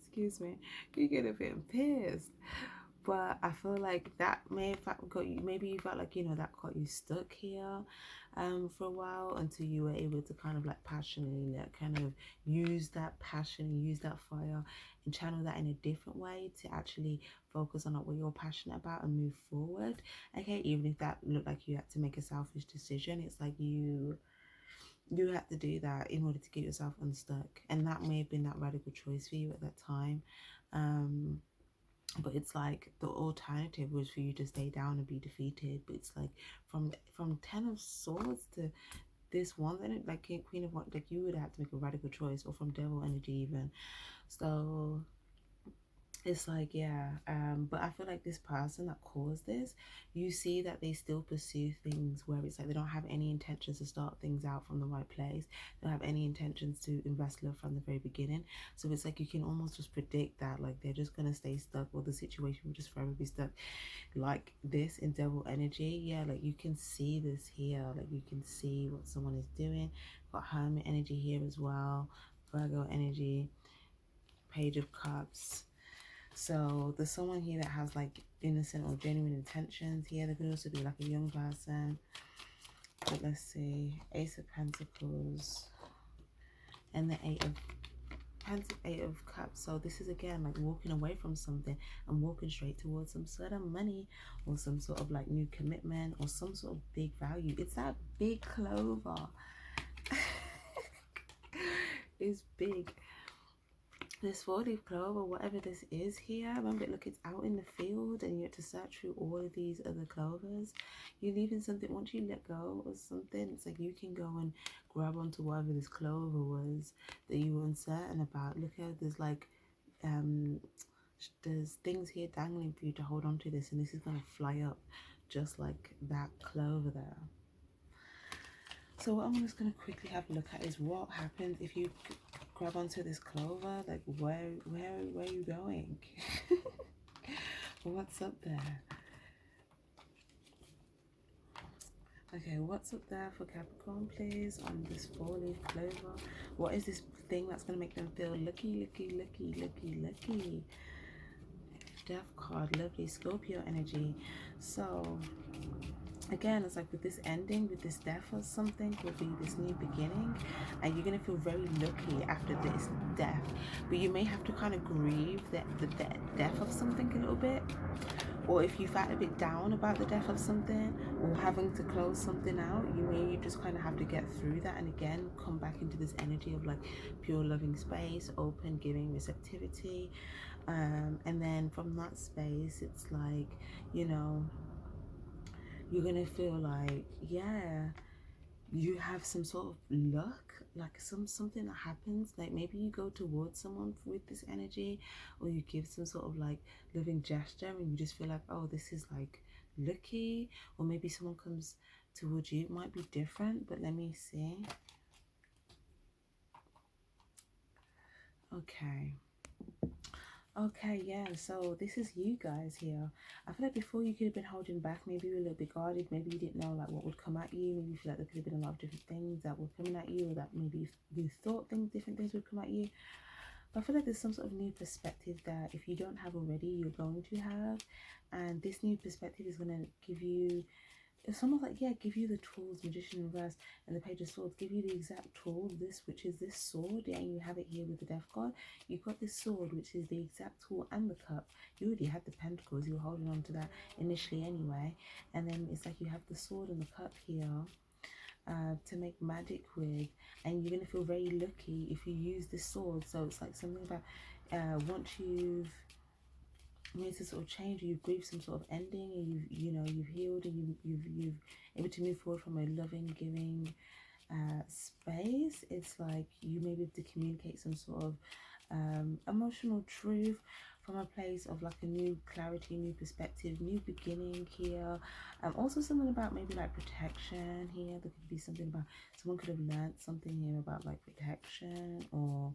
Excuse me. You could have been pissed. But I feel like that may have got you, maybe you felt like, you know, that got you stuck here for a while, until you were able to kind of like passionately like kind of use that passion, use that fire and channel that in a different way to actually focus on what you're passionate about and move forward. Okay, even if that looked like you had to make a selfish decision, it's like you had to do that in order to get yourself unstuck, and that may have been that radical choice for you at that time. But it's like the alternative was for you to stay down and be defeated. But it's like from 10 of swords to this one, then like Queen of Wands, like you would have to make a radical choice, or from devil energy even. So it's like, yeah, but I feel like this person that caused this, you see that they still pursue things where it's like they don't have any intentions to start things out from the right place. They don't have any intentions to invest love from the very beginning. So it's like you can almost just predict that like they're just gonna stay stuck, or the situation will just forever be stuck. Like this in devil energy, yeah, like you can see this here, like you can see what someone is doing. Got hermit energy here as well, Virgo energy, page of cups. So there's someone here that has like innocent or genuine intentions here. They could also be like a young person. But let's see, Ace of Pentacles and the Eight of Cups. So this is again like walking away from something and walking straight towards some sort of money, or some sort of like new commitment, or some sort of big value. It's that big clover. It's big. This 4-leaf clover, whatever this is here, remember, look, it's out in the field and you have to search through all of these other clovers. You're leaving something. Once you let go of something, it's like you can go and grab onto whatever this clover was that you were uncertain about. Look how there's like there's things here dangling for you to hold on to this, and this is going to fly up just like that clover there. So what I'm just going to quickly have a look at is what happens if you grab onto this clover. Like where are you going? What's up there? Okay, what's up there for Capricorn, please, on this 4-leaf clover? What is this thing that's going to make them feel lucky, lucky, lucky, lucky, lucky? Death card, lovely Scorpio energy. So again, it's like with this ending, with this death or something, will be this new beginning, and you're going to feel very lucky after this death. But you may have to kind of grieve the death of something a little bit, or if you felt a bit down about the death of something, or having to close something out, you may just kind of have to get through that, and again come back into this energy of like pure loving space, open, giving, receptivity. And then from that space, it's like, you know, you're gonna feel like, yeah, you have some sort of luck, like something that happens, like maybe you go towards someone with this energy, or you give some sort of like loving gesture and you just feel like, oh, this is like lucky. Or maybe someone comes towards you, it might be different, but let me see. Okay, yeah, so this is you guys here. I feel like before you could have been holding back, maybe you were a little bit guarded, maybe you didn't know like what would come at you, maybe you feel like there could have been a lot of different things that were coming at you, or that maybe you thought different things would come at you. But I feel like there's some sort of new perspective that if you don't have already, you're going to have. And this new perspective is going to give you, it's almost like, yeah, give you the tools, Magician in reverse and the Page of Swords, give you the exact tool, this, which is this sword, yeah, and you have it here with the Death card. You've got this sword, which is the exact tool, and the cup. You already had the pentacles, you were holding on to that initially anyway. And then it's like you have the sword and the cup here to make magic with, and you're going to feel very lucky if you use this sword. So it's like something about once you've made some sort of change, or you've grieved some sort of ending, and you've healed, and you've able to move forward from a loving, giving space. It's like you may be able to communicate some sort of emotional truth from a place of like a new clarity, new perspective, new beginning here. Also something about maybe like protection here. There could be something about, someone could have learned something here about like protection, or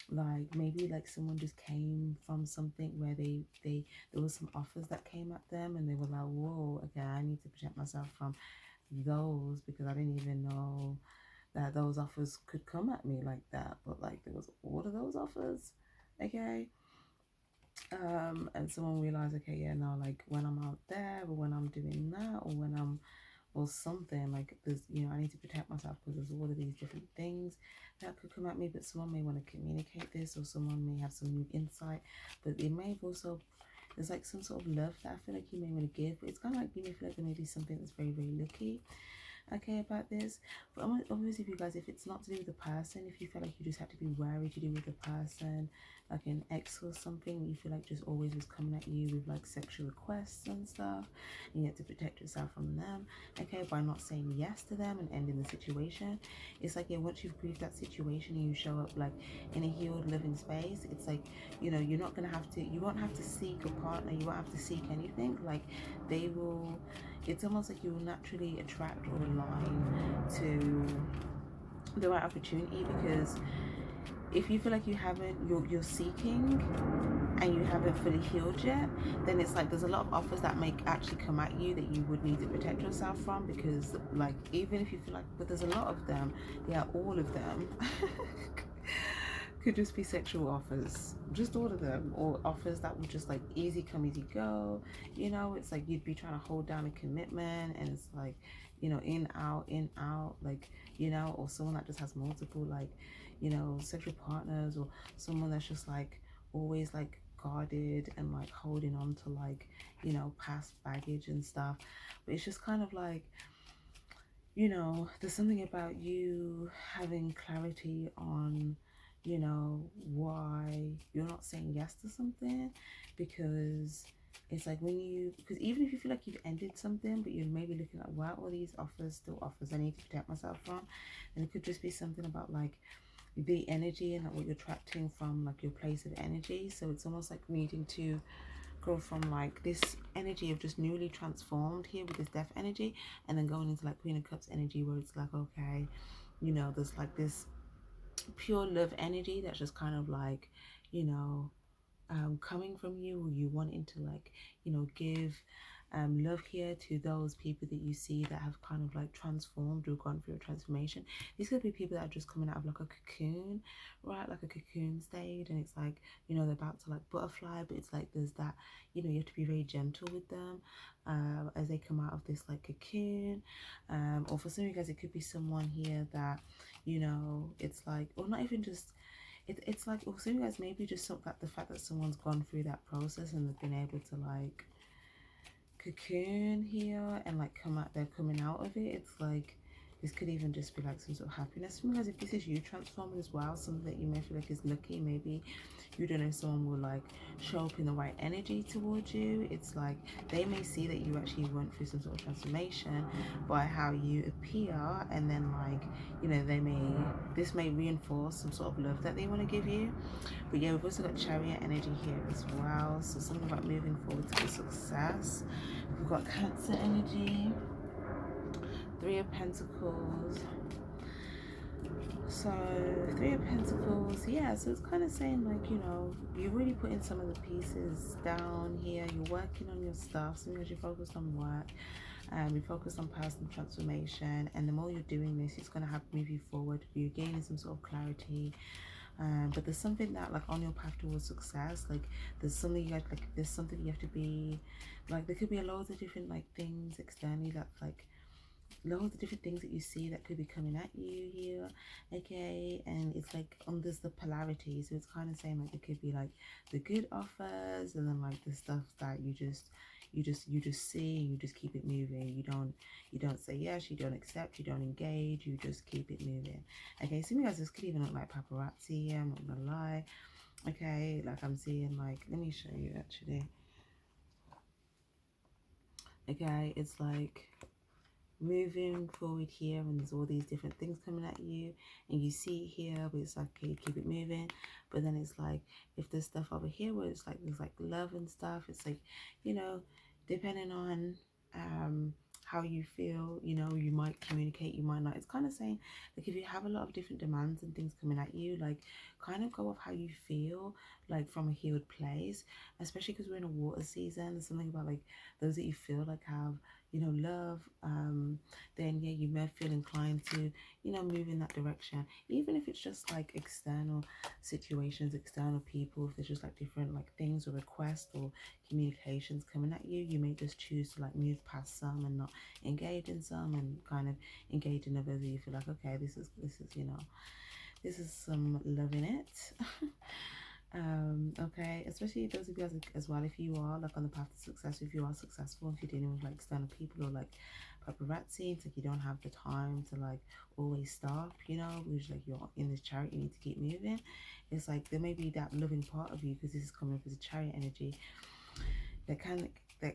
like maybe like someone just came from something where there was some offers that came at them, and they were like, whoa, okay, I need to protect myself from those, because I didn't even know that those offers could come at me like that. But like there was all of those offers, okay. And someone realized, okay, yeah, no, like when I'm out there, or when I'm doing that, or when I'm, or something, like there's, I need to protect myself, because there's all of these different things that could come at me. But someone may want to communicate this, or someone may have some new insight, but they may have also, there's like some sort of love that I feel like you may want to give. But it's kind of like you may feel like there may be something that's very, very lucky, okay, about this. But obviously, if you guys, if it's not to do with the person, if you feel like you just have to be wary to do with the person, like an ex or something, you feel like just always was coming at you with like sexual requests and stuff, and you have to protect yourself from them, okay, by not saying yes to them and ending the situation. It's like, yeah, once you've grieved that situation and you show up like in a healed living space, it's like, you're not gonna have to, you won't have to seek a partner, you won't have to seek anything. Like they will, it's almost like you will naturally attract or align to the right opportunity. Because if you feel like you haven't, you're seeking and you haven't fully healed yet, then it's like there's a lot of offers that may actually come at you that you would need to protect yourself from. Because like, even if you feel like, but there's a lot of them, yeah, all of them could just be sexual offers, just all of them, or offers that would just like easy come, easy go. It's like you'd be trying to hold down a commitment, and it's like, in out, like, or someone that just has multiple like, sexual partners, or someone that's just like always like guarded and like holding on to like, past baggage and stuff. But it's just kind of like, there's something about you having clarity on, why you're not saying yes to something. Because it's like when you, because even if you feel like you've ended something, but you're maybe looking at, why are all these offers still offers I need to protect myself from? And it could just be something about like the energy and like what you're attracting from like your place of energy. So it's almost like needing to go from like this energy of just newly transformed here with this death energy, and then going into like Queen of Cups energy, where it's like, okay, there's like this pure love energy that's just kind of like, coming from you, or you wanting to like, give love here to those people that you see that have kind of like transformed or gone through a transformation. These could be people that are just coming out of like a cocoon, right? Like a cocoon stage, and it's like, they're about to like butterfly, but it's like there's that, you have to be very gentle with them as they come out of this like cocoon. Or for some of you guys, it could be someone here that, it's like, or not even just, it's like also, you guys, maybe just that the fact that someone's gone through that process and they've been able to like cocoon here and like they're coming out of it. It's like this could even just be like some sort of happiness for you guys. If this is you transforming as well, something that you may feel like is lucky, maybe you don't know if someone will like show up in the right energy towards you. It's like they may see that you actually went through some sort of transformation by how you appear, and then like, this may reinforce some sort of love that they want to give you. But yeah, we've also got Chariot energy here as well, so something about moving forward to success. We've got Cancer energy, Three of Pentacles. So Three of Pentacles, yeah, so it's kind of saying like, you're really putting some of the pieces down here. You're working on your stuff. Sometimes you're focused on work, you're focused on personal transformation, and the more you're doing this, it's going to help move you forward. You're gaining some sort of clarity. But there's something that like on your path towards success, like there's something you have, like there's something you have to be, like there could be a loads of different like things externally that like loads of different things that you see that could be coming at you here, okay? And it's like there's the polarity, so it's kind of saying like it could be like the good offers, and then like the stuff that you just see, and you just keep it moving. You don't say yes, you don't accept, you don't engage, you just keep it moving. Okay, so you guys, this could even look like paparazzi. I'm not gonna lie. Okay, like I'm seeing, like, let me show you actually. Okay, it's like moving forward here, and there's all these different things coming at you, and you see it here, but it's like, okay, keep it moving. But then it's like, if there's stuff over here where it's like there's like love and stuff, it's like, you know, depending on how you feel, you know, you might communicate, you might not. It's kind of saying like if you have a lot of different demands and things coming at you, like kind of go off how you feel, like from a healed place, especially because we're in a water season. There's something about like those that you feel like have, you know, love, then yeah, you may feel inclined to, you know, move in that direction, even if it's just like external situations, external people. If there's just like different like things or requests or communications coming at you, you may just choose to like move past some and not engage in some, and kind of engage in others. You feel like, okay, this is you know, this is some love in it. Okay, especially those of you guys as well, if you are like on the path to success, if you are successful, if you're dealing with like external people or like paparazzi, it's like you don't have the time to like always stop, you know, because like you're in this chariot, you need to keep moving. It's like there may be that loving part of you, because this is coming up as a chariot energy, that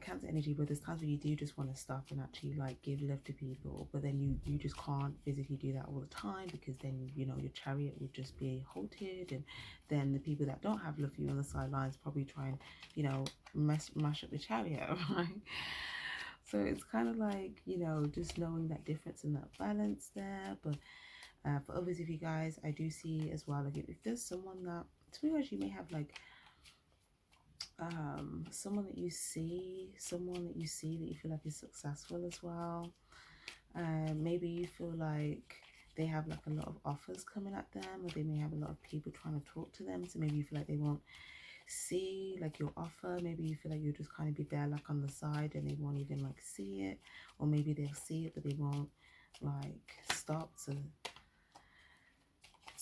Cancer energy, but there's times where you do just want to stop and actually like give love to people, but then you just can't physically do that all the time, because then, you know, your chariot would just be halted, and then the people that don't have love for you on the sidelines probably try and, you know, mash up the chariot, right? So it's kind of like, you know, just knowing that difference and that balance there. But for others of you guys, I do see as well, like if there's someone that, to be honest, you may have like someone that you see that you feel like is successful as well. Maybe you feel like they have like a lot of offers coming at them, or they may have a lot of people trying to talk to them, so maybe you feel like they won't see like your offer. Maybe you feel like you'll just kind of be there like on the side, and they won't even like see it, or maybe they'll see it but they won't like stop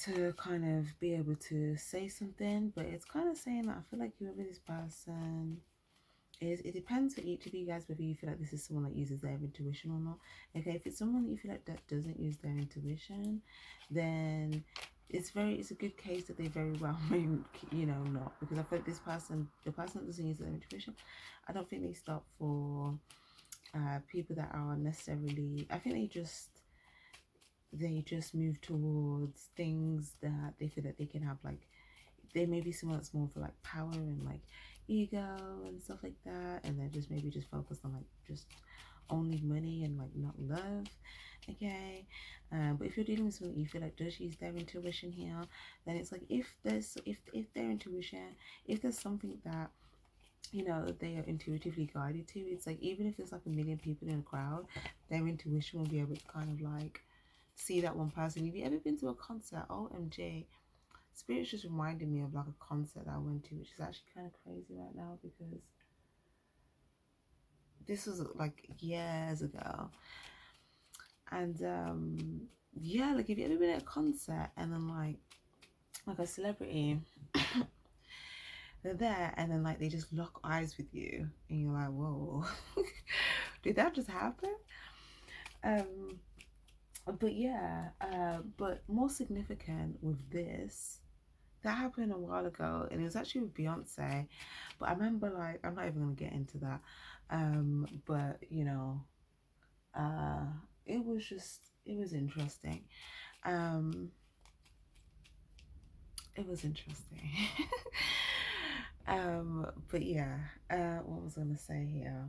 to kind of be able to say something. But it's kind of saying that I feel like whoever this person is, it depends for each of you guys whether you feel like this is someone that uses their intuition or not. Okay, if it's someone that you feel like that doesn't use their intuition, then it's a good case that they very well may, you know, not, because I feel like this person, the person that doesn't use their intuition, I don't think they stop for people that are necessarily, I think they just move towards things that they feel that they can have, like they may be someone that's more for like power and like ego and stuff like that, and they're just maybe just focused on like just only money and like not love. Okay, but if you're dealing with someone that you feel like does use their intuition here, then it's like if their intuition, if there's something that, you know, they are intuitively guided to, it's like even if there's like a million people in a crowd, their intuition will be able to kind of like see that one person. Have you ever been to a concert? OMG, Spirit's just reminded me of like a concert I went to, which is actually kind of crazy right now, because this was like years ago. And yeah, like have you ever been at a concert and then like a celebrity, they're there and then like they just lock eyes with you and you're like, whoa, did that just happen? But yeah, but more significant with this, that happened a while ago, and it was actually with Beyonce. But I remember, like, I'm not even gonna get into that. But you know, uh, it was interesting. Um, it was interesting. But yeah, what was I gonna say here?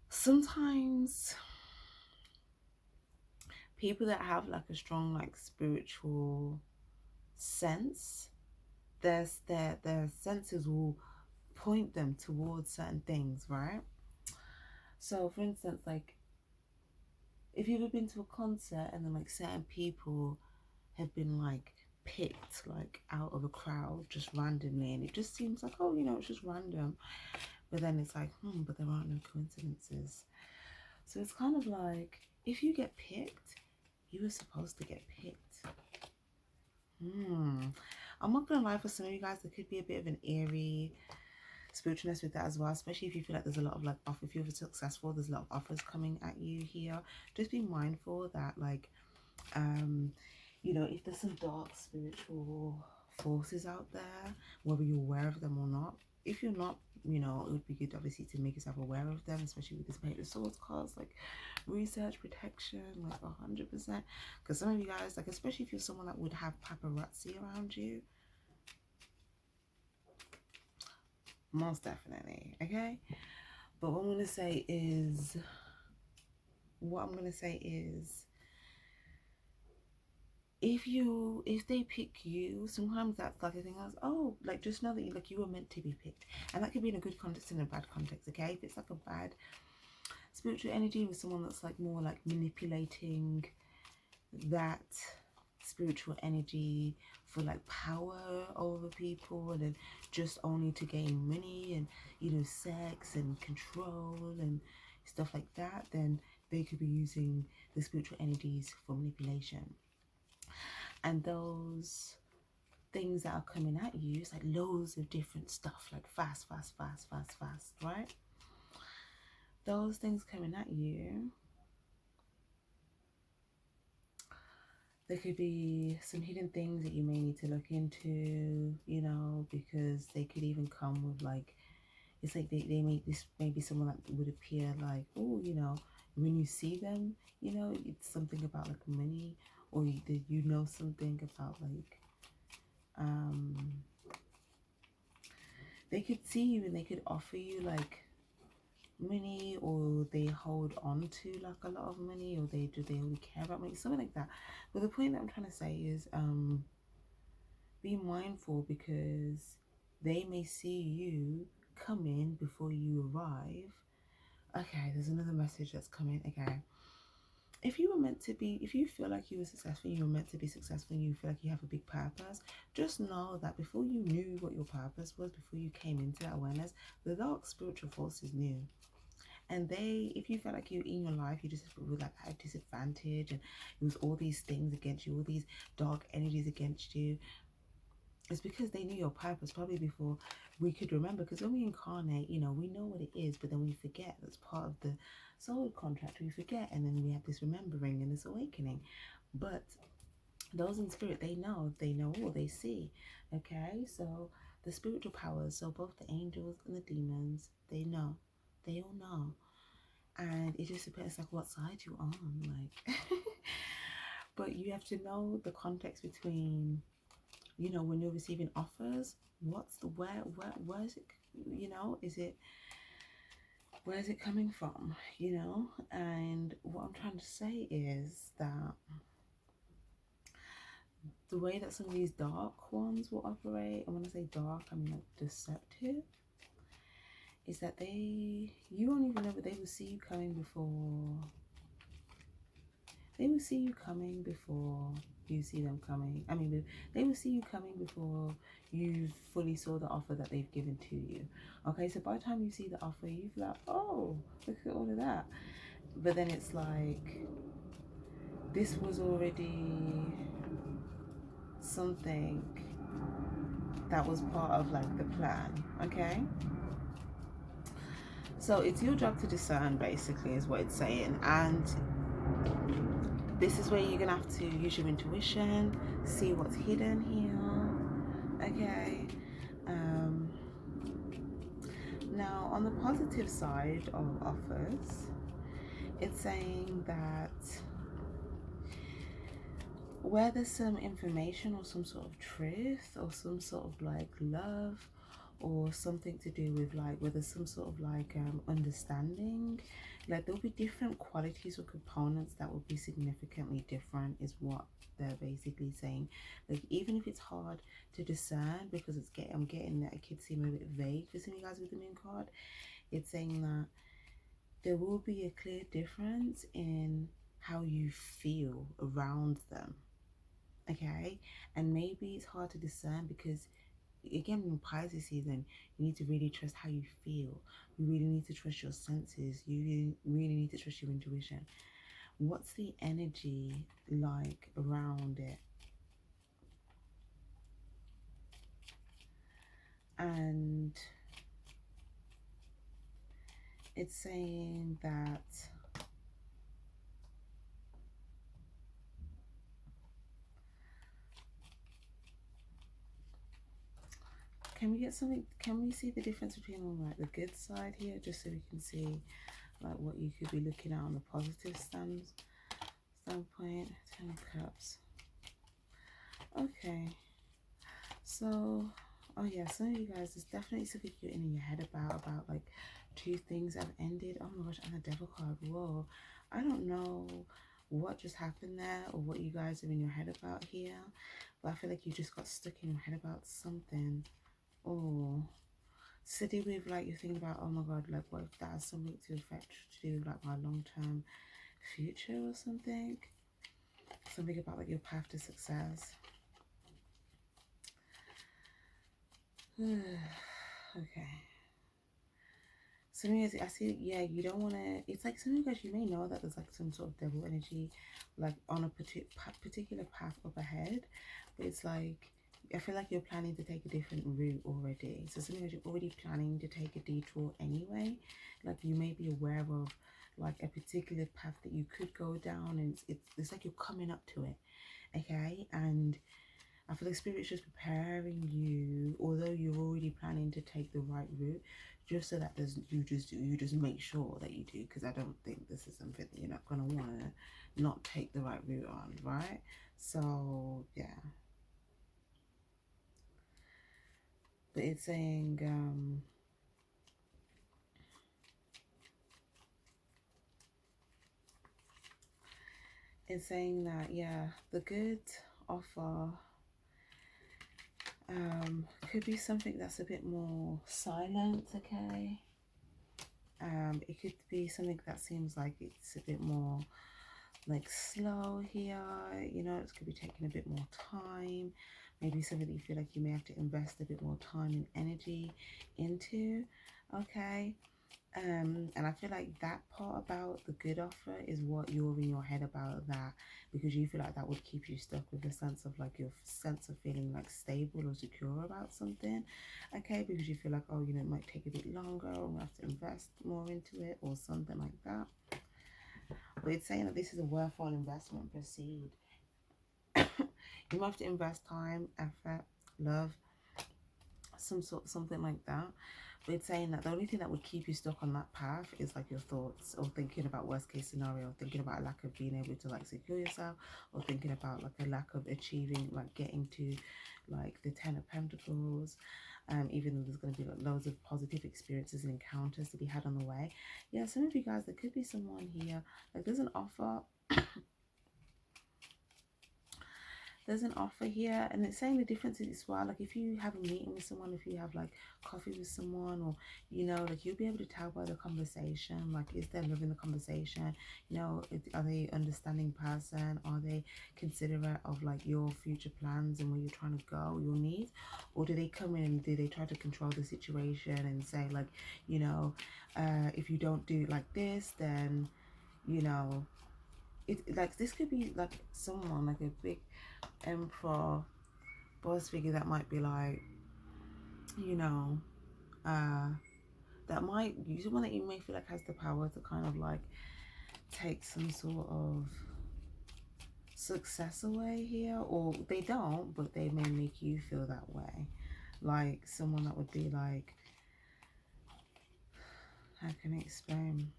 Sometimes people that have like a strong like spiritual sense, their senses will point them towards certain things, right? So for instance, like if you've ever been to a concert and then like certain people have been like picked like out of a crowd just randomly, and it just seems like, oh, you know, it's just random, but then it's like, but there aren't no coincidences. So it's kind of like, if you get picked, you were supposed to get picked. I'm not gonna lie, for some of you guys there could be a bit of an eerie spiritualness with that as well, especially if you feel like there's a lot of like offer, if you're successful, there's a lot of offers coming at you here. Just be mindful that like you know, if there's some dark spiritual forces out there, whether you're aware of them or not. If you're not, you know, it would be good obviously to make yourself aware of them, especially with this Page of Swords cards, like research, protection, like 100%. Because some of you guys, like, especially if you're someone that would have paparazzi around you, most definitely, okay? But what I'm going to say is, if they pick you, sometimes that's like a thing as, oh, like, just know that you were meant to be picked. And that could be in a good context and a bad context, okay? If it's like a bad spiritual energy with someone that's like more like manipulating that spiritual energy for like power over people, and then just only to gain money and, you know, sex and control and stuff like that, then they could be using the spiritual energies for manipulation. And those things that are coming at you, it's like loads of different stuff, like fast, right? Those things coming at you, there could be some hidden things that you may need to look into, you know, because they could even come with like, it's like they make this, maybe someone that would appear like, oh, you know, when you see them, you know, it's something about like money, or you know something about like, they could see you and they could offer you like money, or they hold on to like a lot of money, or they only care about money, something like that. But the point that I'm trying to say is, be mindful, because they may see you come in before you arrive. Okay, there's another message that's coming. Okay, if you were meant to be, if you feel like you were successful, you were meant to be successful, and you feel like you have a big purpose, just know that before you knew what your purpose was, before you came into that awareness, the dark spiritual forces knew. And they, if you felt like you in your life, you just were like at a disadvantage, and it was all these things against you, all these dark energies against you, it's because they knew your purpose probably before we could remember. Because when we incarnate, you know, we know what it is, but then we forget. That's part of the soul contract. We forget, and then we have this remembering and this awakening. But those in spirit, they know all, they see. Okay, so the spiritual powers, so both the angels and the demons, they know, they all know. And it just depends like what side you're on, like. But you have to know the context between, you know, when you're receiving offers, what's the where is it, you know, where is it coming from, you know? And what I'm trying to say is that the way that some of these dark ones will operate, and when I say dark, I mean like deceptive, is that you won't even know, but they will see you coming before you see them coming. I mean, they will see you coming before you fully saw the offer that they've given to you. Okay, so by the time you see the offer, you feel like, oh, look at all of that. But then it's like, this was already something that was part of like the plan, okay? So it's your job to discern, basically, is what it's saying. And this is where you're gonna have to use your intuition, see what's hidden here, okay? Now, on the positive side of offers, it's saying that where there's some information or some sort of truth or some sort of like love or something to do with like where there's some sort of like understanding, like there'll be different qualities or components that will be significantly different, is what they're basically saying. Like, even if it's hard to discern, because I'm getting that it could seem a bit vague for some of you guys with the moon card, it's saying that there will be a clear difference in how you feel around them. Okay, and maybe it's hard to discern because again in Pisces season you need to really trust how you feel. You really need to trust your senses. You really need to trust your intuition. What's the energy like around it? And it's saying that can we get something, can we see the difference between on like the good side here, just so we can see like what you could be looking at on the positive standpoint. 10 of Cups. Okay, so oh yeah, some of you guys, there's definitely something you're in your head about like two things have ended. Oh my gosh, and the Devil card. Whoa, I don't know what just happened there or what you guys are in your head about here, but I feel like you just got stuck in your head about something. Oh, to do with like you're thinking about, oh my god, like what if that has something to affect to do with like my long-term future or something? Something about like your path to success. Okay. Some of you guys, I see, yeah, you don't want to, it's like some of you guys, you may know that there's like some sort of devil energy, like on a particular path up ahead, but it's like, I feel like you're planning to take a different route already. So some of you guys, you're already planning to take a detour anyway. Like you may be aware of like a particular path that you could go down, and it's like you're coming up to it, okay? And I feel like Spirit's just preparing you, although you're already planning to take the right route, just so that there's you just make sure that you do, because I don't think this is something that you're not gonna want to not take the right route on, right? So yeah, but it's saying that yeah, the good offer could be something that's a bit more silent, okay? It could be something that seems like it's a bit more like slow here, you know, it could be taking a bit more time, maybe something that you feel like you may have to invest a bit more time and energy into, okay? And I feel like that part about the good offer is what you're in your head about that, because you feel like that would keep you stuck with the sense of like your sense of feeling like stable or secure about something, okay? Because you feel like, oh, you know, it might take a bit longer or we have to invest more into it or something like that. But it's saying that this is a worthwhile investment. Proceed. You might have to invest time, effort, love, something like that. But it's saying that the only thing that would keep you stuck on that path is like your thoughts, or thinking about worst case scenario, or thinking about a lack of being able to like secure yourself, or thinking about like a lack of achieving, like getting to like the 10 of Pentacles. Even though there's going to be like loads of positive experiences and encounters to be had on the way. Yeah, some of you guys, there could be someone here, like there's an offer. There's an offer here, and it's saying the difference is as well, like if you have a meeting with someone, if you have like coffee with someone, or you know, like you'll be able to tell by the conversation, like is there love in the conversation, you know, are they understanding person, are they considerate of like your future plans and where you're trying to go, your needs, or do they come in and do they try to control the situation and say like, you know, if you don't do like this, then you know, it like this could be like someone like a big emperor boss figure that might be like, you know, uh that might use one that you may feel like has the power to kind of like take some sort of success away here, or they don't, but they may make you feel that way, like someone that would be like, how can I explain,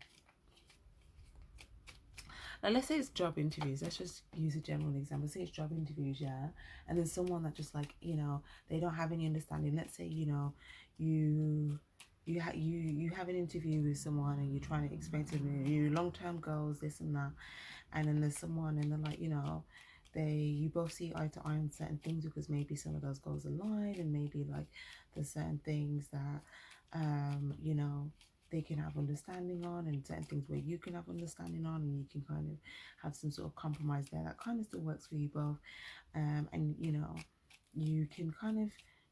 like let's say it's job interviews, let's just use a general example, say it's job interviews, yeah, and then someone that just like, you know, they don't have any understanding. Let's say, you know, you have an interview with someone and you're trying to explain to them your long-term goals, this and that, and then there's someone and they're like, you know, you both see eye to eye on certain things because maybe some of those goals align, and maybe like there's certain things that you know, they can have understanding on, and certain things where you can have understanding on, and you can kind of have some sort of compromise there. That kind of still works for you both. And you know, you can kind of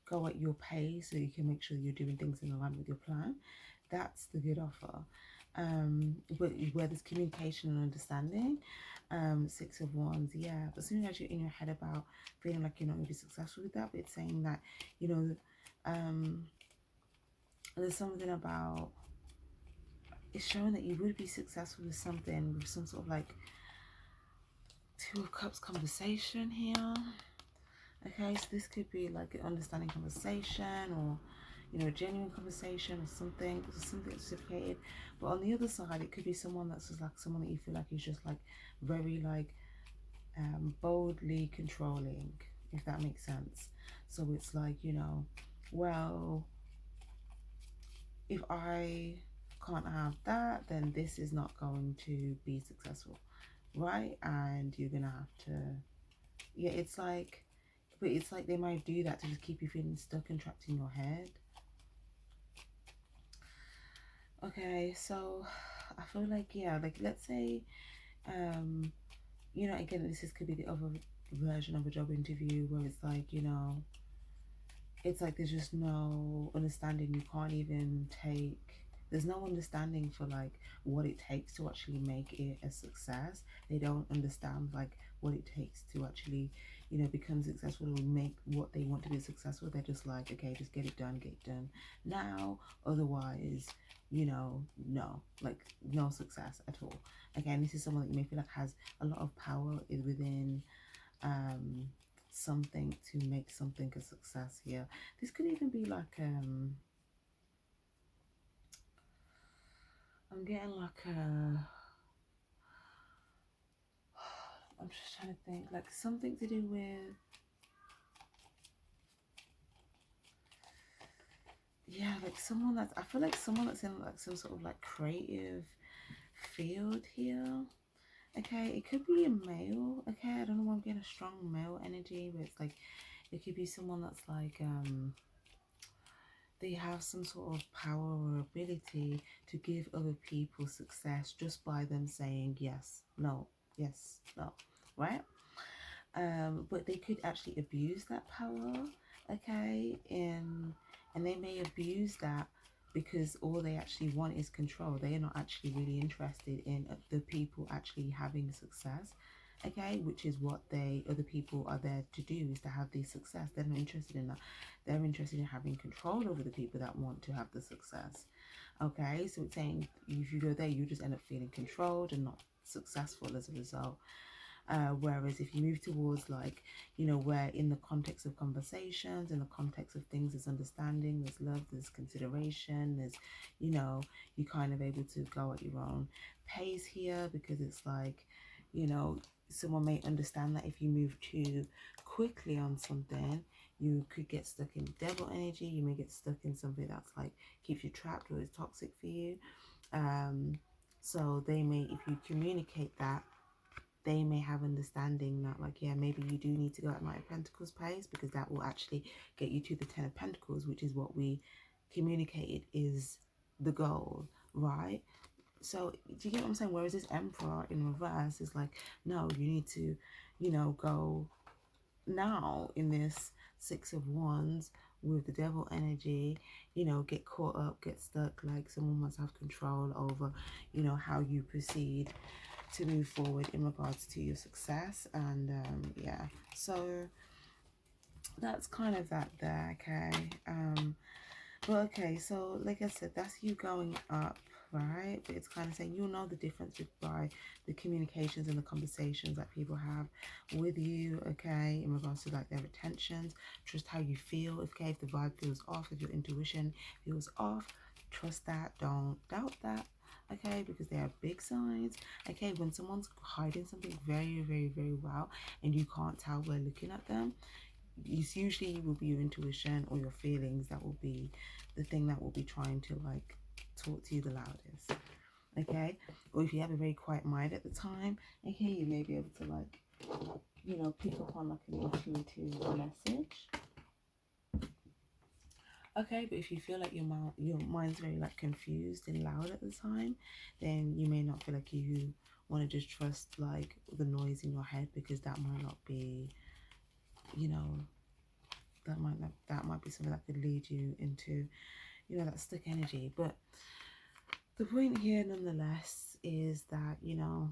go at your pace, so you can make sure you're doing things in alignment with your plan. That's the good offer. But where there's communication and understanding, Six of Wands, yeah. But as soon as you're in your head about feeling like you're not going to be successful with that, but it's saying that, you know, there's something about, it's showing that you would be successful with something, with some sort of like Two of Cups conversation here. Okay, so this could be like an understanding conversation, or you know, a genuine conversation, or something reciprocated. But on the other side, it could be someone that's just like someone that you feel like is just like very like boldly controlling, if that makes sense. So it's like, you know, well, if I can't have that, then this is not going to be successful, right? And you're gonna have to, yeah, it's like, but it's like they might do that to just keep you feeling stuck and trapped in your head. Okay, so I feel like, yeah, like let's say, you know, again, could be the other version of a job interview where it's like, you know, it's like there's just no understanding. You can't even take, there's no understanding for like what it takes to actually make it a success. They don't understand like what it takes to actually, you know, become successful or make what they want to be successful. They're just like, okay, just get it done now, otherwise, you know, no, like no success at all. Again, this is someone that you may feel like has a lot of power within something to make something a success here. This could even be like I'm getting like a, I'm just trying to think, like something to do with, yeah, like someone that's, I feel like someone that's in like some sort of like creative field here. Okay, it could be a male. Okay, I don't know why I'm getting a strong male energy, but it's like it could be someone that's like they have some sort of power or ability to give other people success just by them saying yes, no, right? But they could actually abuse that power, okay? And they may abuse that because all they actually want is control. They are not actually really interested in the people actually having success, okay? Which is what other people are there to do, is to have the success. They're not interested in that. They're interested in having control over the people that want to have the success, okay? So it's saying if you go there, you just end up feeling controlled and not successful as a result. Whereas if you move towards like, you know, where in the context of conversations, in the context of things, there's understanding, there's love, there's consideration, there's, you know, you're kind of able to go at your own pace here, because it's like, you know, someone may understand that if you move too quickly on something, you could get stuck in devil energy. You may get stuck in something that's like keeps you trapped or is toxic for you. So they may, if you communicate that, they may have understanding that like, yeah, maybe you do need to go at Knight of Pentacles pace, because that will actually get you to the Ten of Pentacles, which is what we communicated is the goal, right? So do you get what I'm saying? Whereas this Emperor in reverse is like, no, you need to, you know, go now in this Six of Wands with the devil energy, you know, get caught up, get stuck, like someone must have control over, you know, how you proceed to move forward in regards to your success. And yeah, so that's kind of that there, okay? But okay, so like I said, that's you going up, right? But it's kind of saying you'll know the difference by the communications and the conversations that people have with you, okay, in regards to like their intentions. Trust how you feel. If the vibe feels off, if your intuition feels off, trust that, don't doubt that, okay, because they are big signs. Okay, when someone's hiding something very, very, very well and you can't tell by looking at them, it's usually will be your intuition or your feelings that will be the thing that will be trying to like talk to you the loudest, okay? Or if you have a very quiet mind at the time, okay, you may be able to like, you know, pick up on like an intuitive message. Okay, but if you feel like your mind's very like confused and loud at the time, then you may not feel like you want to just trust like the noise in your head, because that might not be, you know, that might be something that could lead you into, you know, that stuck energy. But the point here nonetheless is that, you know,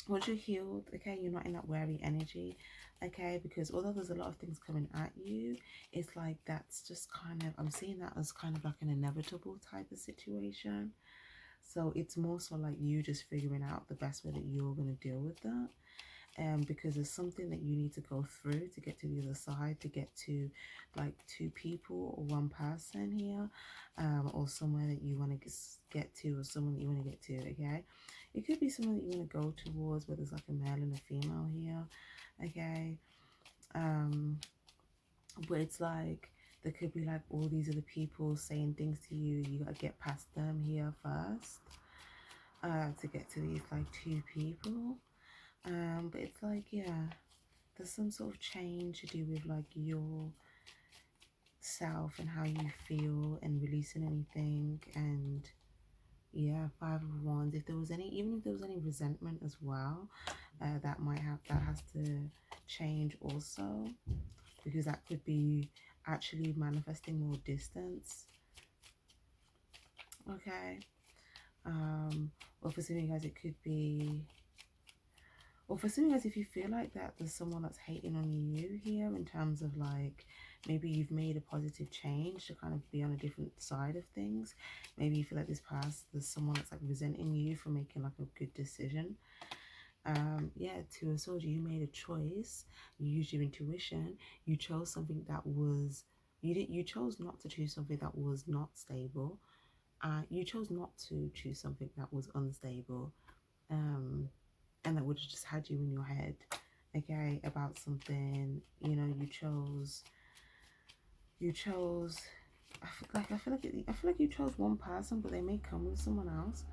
once you're healed, okay, you're not in that wary energy, okay, because although there's a lot of things coming at you, it's like that's just kind of, I'm seeing that as kind of like an inevitable type of situation. So it's more so like you just figuring out the best way that you're going to deal with that. Because there's something that you need to go through to get to the other side, to get to like two people or one person here, or somewhere that you want to get to, or someone that you want to get to, okay? It could be someone that you want to go towards, where there's like a male and a female here, okay? But it's like there could be like all these other people saying things to you. You got to get past them here first, to get to these like two people. But it's like, yeah, there's some sort of change to do with like your self and how you feel and releasing anything. And yeah, 5 of Wands, if there was any, even if there was any resentment as well, that has to change also, because that could be actually manifesting more distance, okay? Or for some of you guys it could be, or for some of you guys, if you feel like that there's someone that's hating on you here, in terms of like, maybe you've made a positive change to kind of be on a different side of things. Maybe you feel like this past, there's someone that's like resenting you for making like a good decision. Yeah, to a soldier, you made a choice. You used your intuition. You chose something that was, you chose not to choose something that was not stable. You chose not to choose something that was unstable. Um, and that would have just had you in your head, okay, about something. You know, you chose I feel like you chose one person, but they may come with someone else.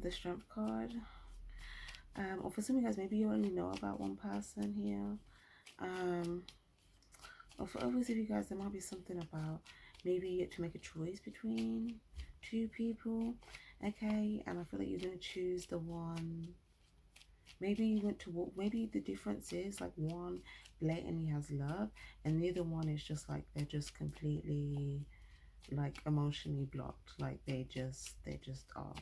The Strength card. Or for some of you guys, maybe you only know about one person here. Or for others of you guys, there might be something about maybe you get to make a choice between two people, okay? And I feel like you're going to choose the one. Maybe you went to walk, maybe the difference is like one blatantly has love, and the other one is just like they're just completely like emotionally blocked, like they just are.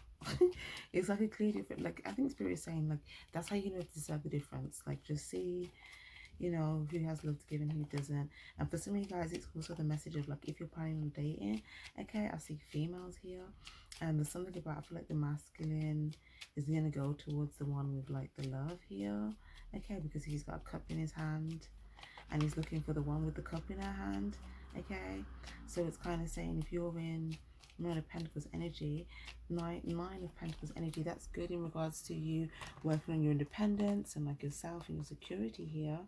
It's like a clear difference. Like I think Spirit is saying like that's how you know to decide the difference. Like just see, you know, who has love to give and who doesn't. And for some of you guys, it's also the message of like, if you're planning on dating, okay, I see females here, and there's something about, I feel like the masculine is gonna go towards the one with like the love here, okay, because he's got a cup in his hand and he's looking for the one with the cup in her hand, okay. So it's kind of saying, if you're in Nine of Pentacles energy, nine of Pentacles energy, that's good in regards to you working on your independence and like yourself and your security here.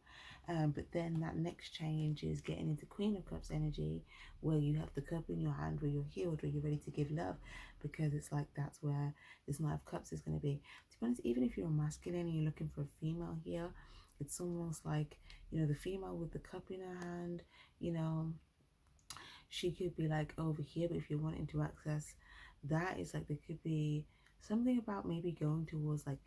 But then that next change is getting into Queen of Cups energy, where you have the cup in your hand, where you're healed, where you're ready to give love, because it's like that's where this Knight of Cups is going to be. To be honest, even if you're a masculine and you're looking for a female here, it's almost like, you know, the female with the cup in her hand, you know, she could be like over here. But if you're wanting to access that, it's like there could be something about maybe going towards like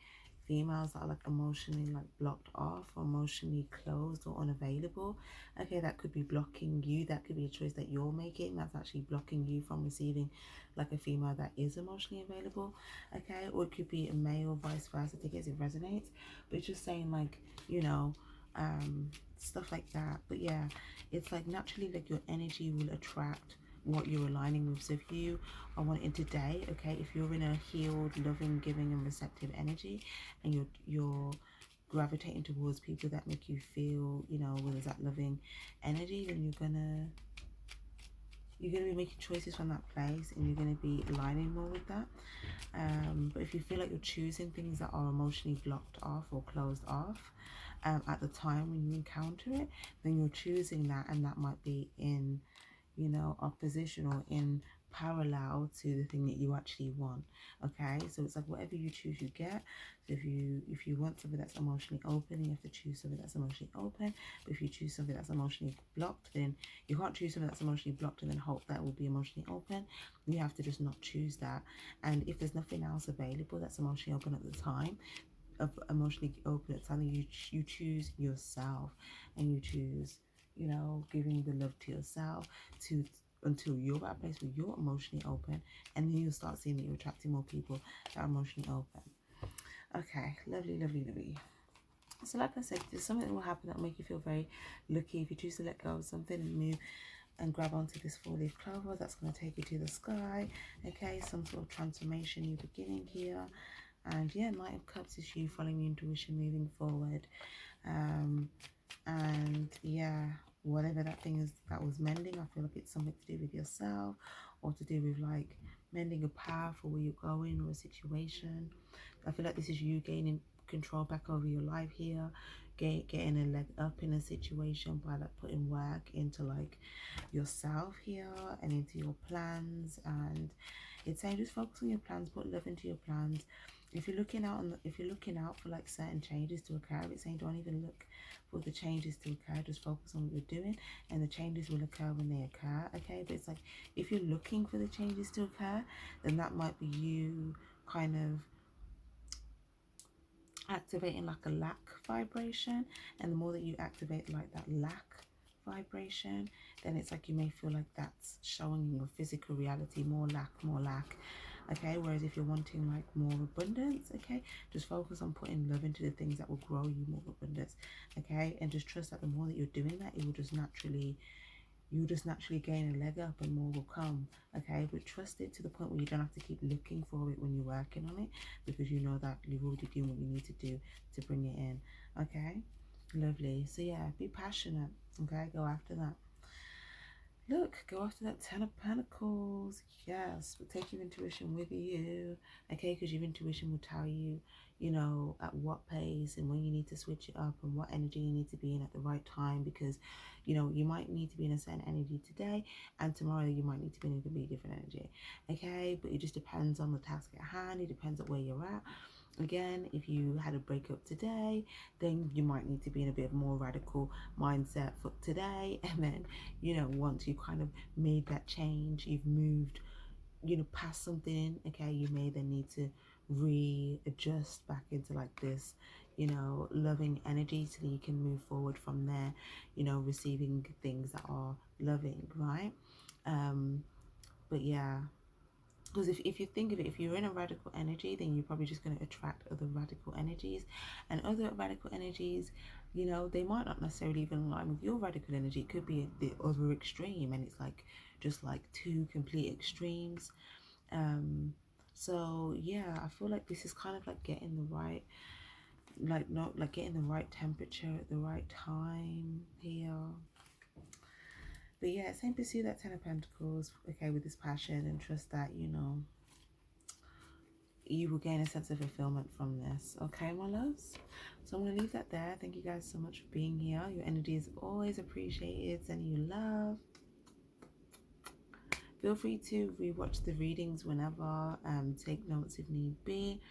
females that are like emotionally like blocked off, or emotionally closed or unavailable, okay. That could be blocking you. That could be a choice that you're making that's actually blocking you from receiving like a female that is emotionally available, okay. Or it could be a male, vice versa. I think it resonates, but it's just saying like, you know, stuff like that. But yeah, it's like naturally like your energy will attract what you're aligning with. So if you are wanting today, okay, if you're in a healed, loving, giving and receptive energy, and you're gravitating towards people that make you feel, you know, where there's that loving energy, then you're gonna be making choices from that place, and you're gonna be aligning more with that. But if you feel like you're choosing things that are emotionally blocked off or closed off, at the time when you encounter it, then you're choosing that, and that might be in, you know, opposition or in parallel to the thing that you actually want. Okay, so it's like whatever you choose you get. So if you want something that's emotionally open, you have to choose something that's emotionally open. But if you choose something that's emotionally blocked, then you can't choose something that's emotionally blocked and then hope that will be emotionally open. You have to just not choose that. And if there's nothing else available that's emotionally open at the time, of emotionally open, it's something you choose yourself, and you choose, you know, giving the love to yourself to until you're at a place where you're emotionally open, and then you'll start seeing that you're attracting more people that are emotionally open. Okay, lovely, lovely, lovely. So like I said, there's something that will happen that will make you feel very lucky if you choose to let go of something and move and grab onto this 4-leaf clover. That's going to take you to the sky. Okay, some sort of transformation, new beginning here. And yeah, Knight of Cups is you following your intuition, moving forward. And yeah, whatever that thing is that was mending, I feel like it's something to do with yourself, or to do with like mending a path or where you're going, or a situation. I feel like this is you gaining control back over your life here, getting a leg up in a situation by like putting work into like yourself here and into your plans. And it's saying just focus on your plans, put love into your plans. If you're looking out if you're looking out for like certain changes to occur, it's saying don't even look for the changes to occur, just focus on what you're doing, and the changes will occur when they occur. Okay, but it's like if you're looking for the changes to occur, then that might be you kind of activating like a lack vibration. And the more that you activate like that lack vibration, then it's like you may feel like that's showing in your physical reality, more lack, more lack. Okay, whereas if you're wanting like more abundance, okay, just focus on putting love into the things that will grow you more abundance. Okay, and just trust that the more that you're doing that, it will just naturally, you'll just naturally gain a leg up and more will come. Okay, but trust it to the point where you don't have to keep looking for it when you're working on it, because you know that you've already done what you need to do to bring it in. Okay, lovely. So yeah, be passionate. Okay, go after that. Look, go after that 10 of Pentacles. Yes, but take your intuition with you. Okay, because your intuition will tell you, you know, at what pace and when you need to switch it up and what energy you need to be in at the right time. Because, you know, you might need to be in a certain energy today, and tomorrow you might need to be in a completely different energy. Okay, but it just depends on the task at hand. It depends on where you're at. Again, if you had a breakup today, then you might need to be in a bit more radical mindset for today. And then, you know, once you kind of made that change, you've moved, you know, past something, okay, you may then need to readjust back into like this, you know, loving energy, so that you can move forward from there, you know, receiving things that are loving, right? But yeah, because if you think of it, if you're in a radical energy, then you're probably just going to attract other radical energies, and other radical energies, you know, they might not necessarily even align with your radical energy. It could be the other extreme, and it's like just like two complete extremes. So yeah, I feel like this is kind of like getting the right, like not like getting the right temperature at the right time here. But yeah, same, pursue that 10 of Pentacles, okay, with this passion, and trust that, you know, you will gain a sense of fulfillment from this. Okay, my loves? So I'm going to leave that there. Thank you guys so much for being here. Your energy is always appreciated. Sending you love. Feel free to rewatch the readings whenever. Take notes if need be.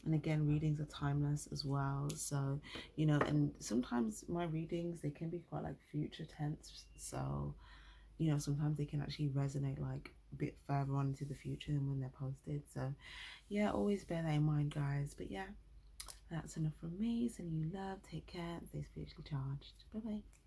And again, readings are timeless as well. So, you know, and sometimes my readings, they can be quite like future tense. So, you know, sometimes they can actually resonate like a bit further on into the future than when they're posted. So yeah, always bear that in mind, guys. But yeah, that's enough from me. Sending you love. Take care. Stay spiritually charged. Bye bye.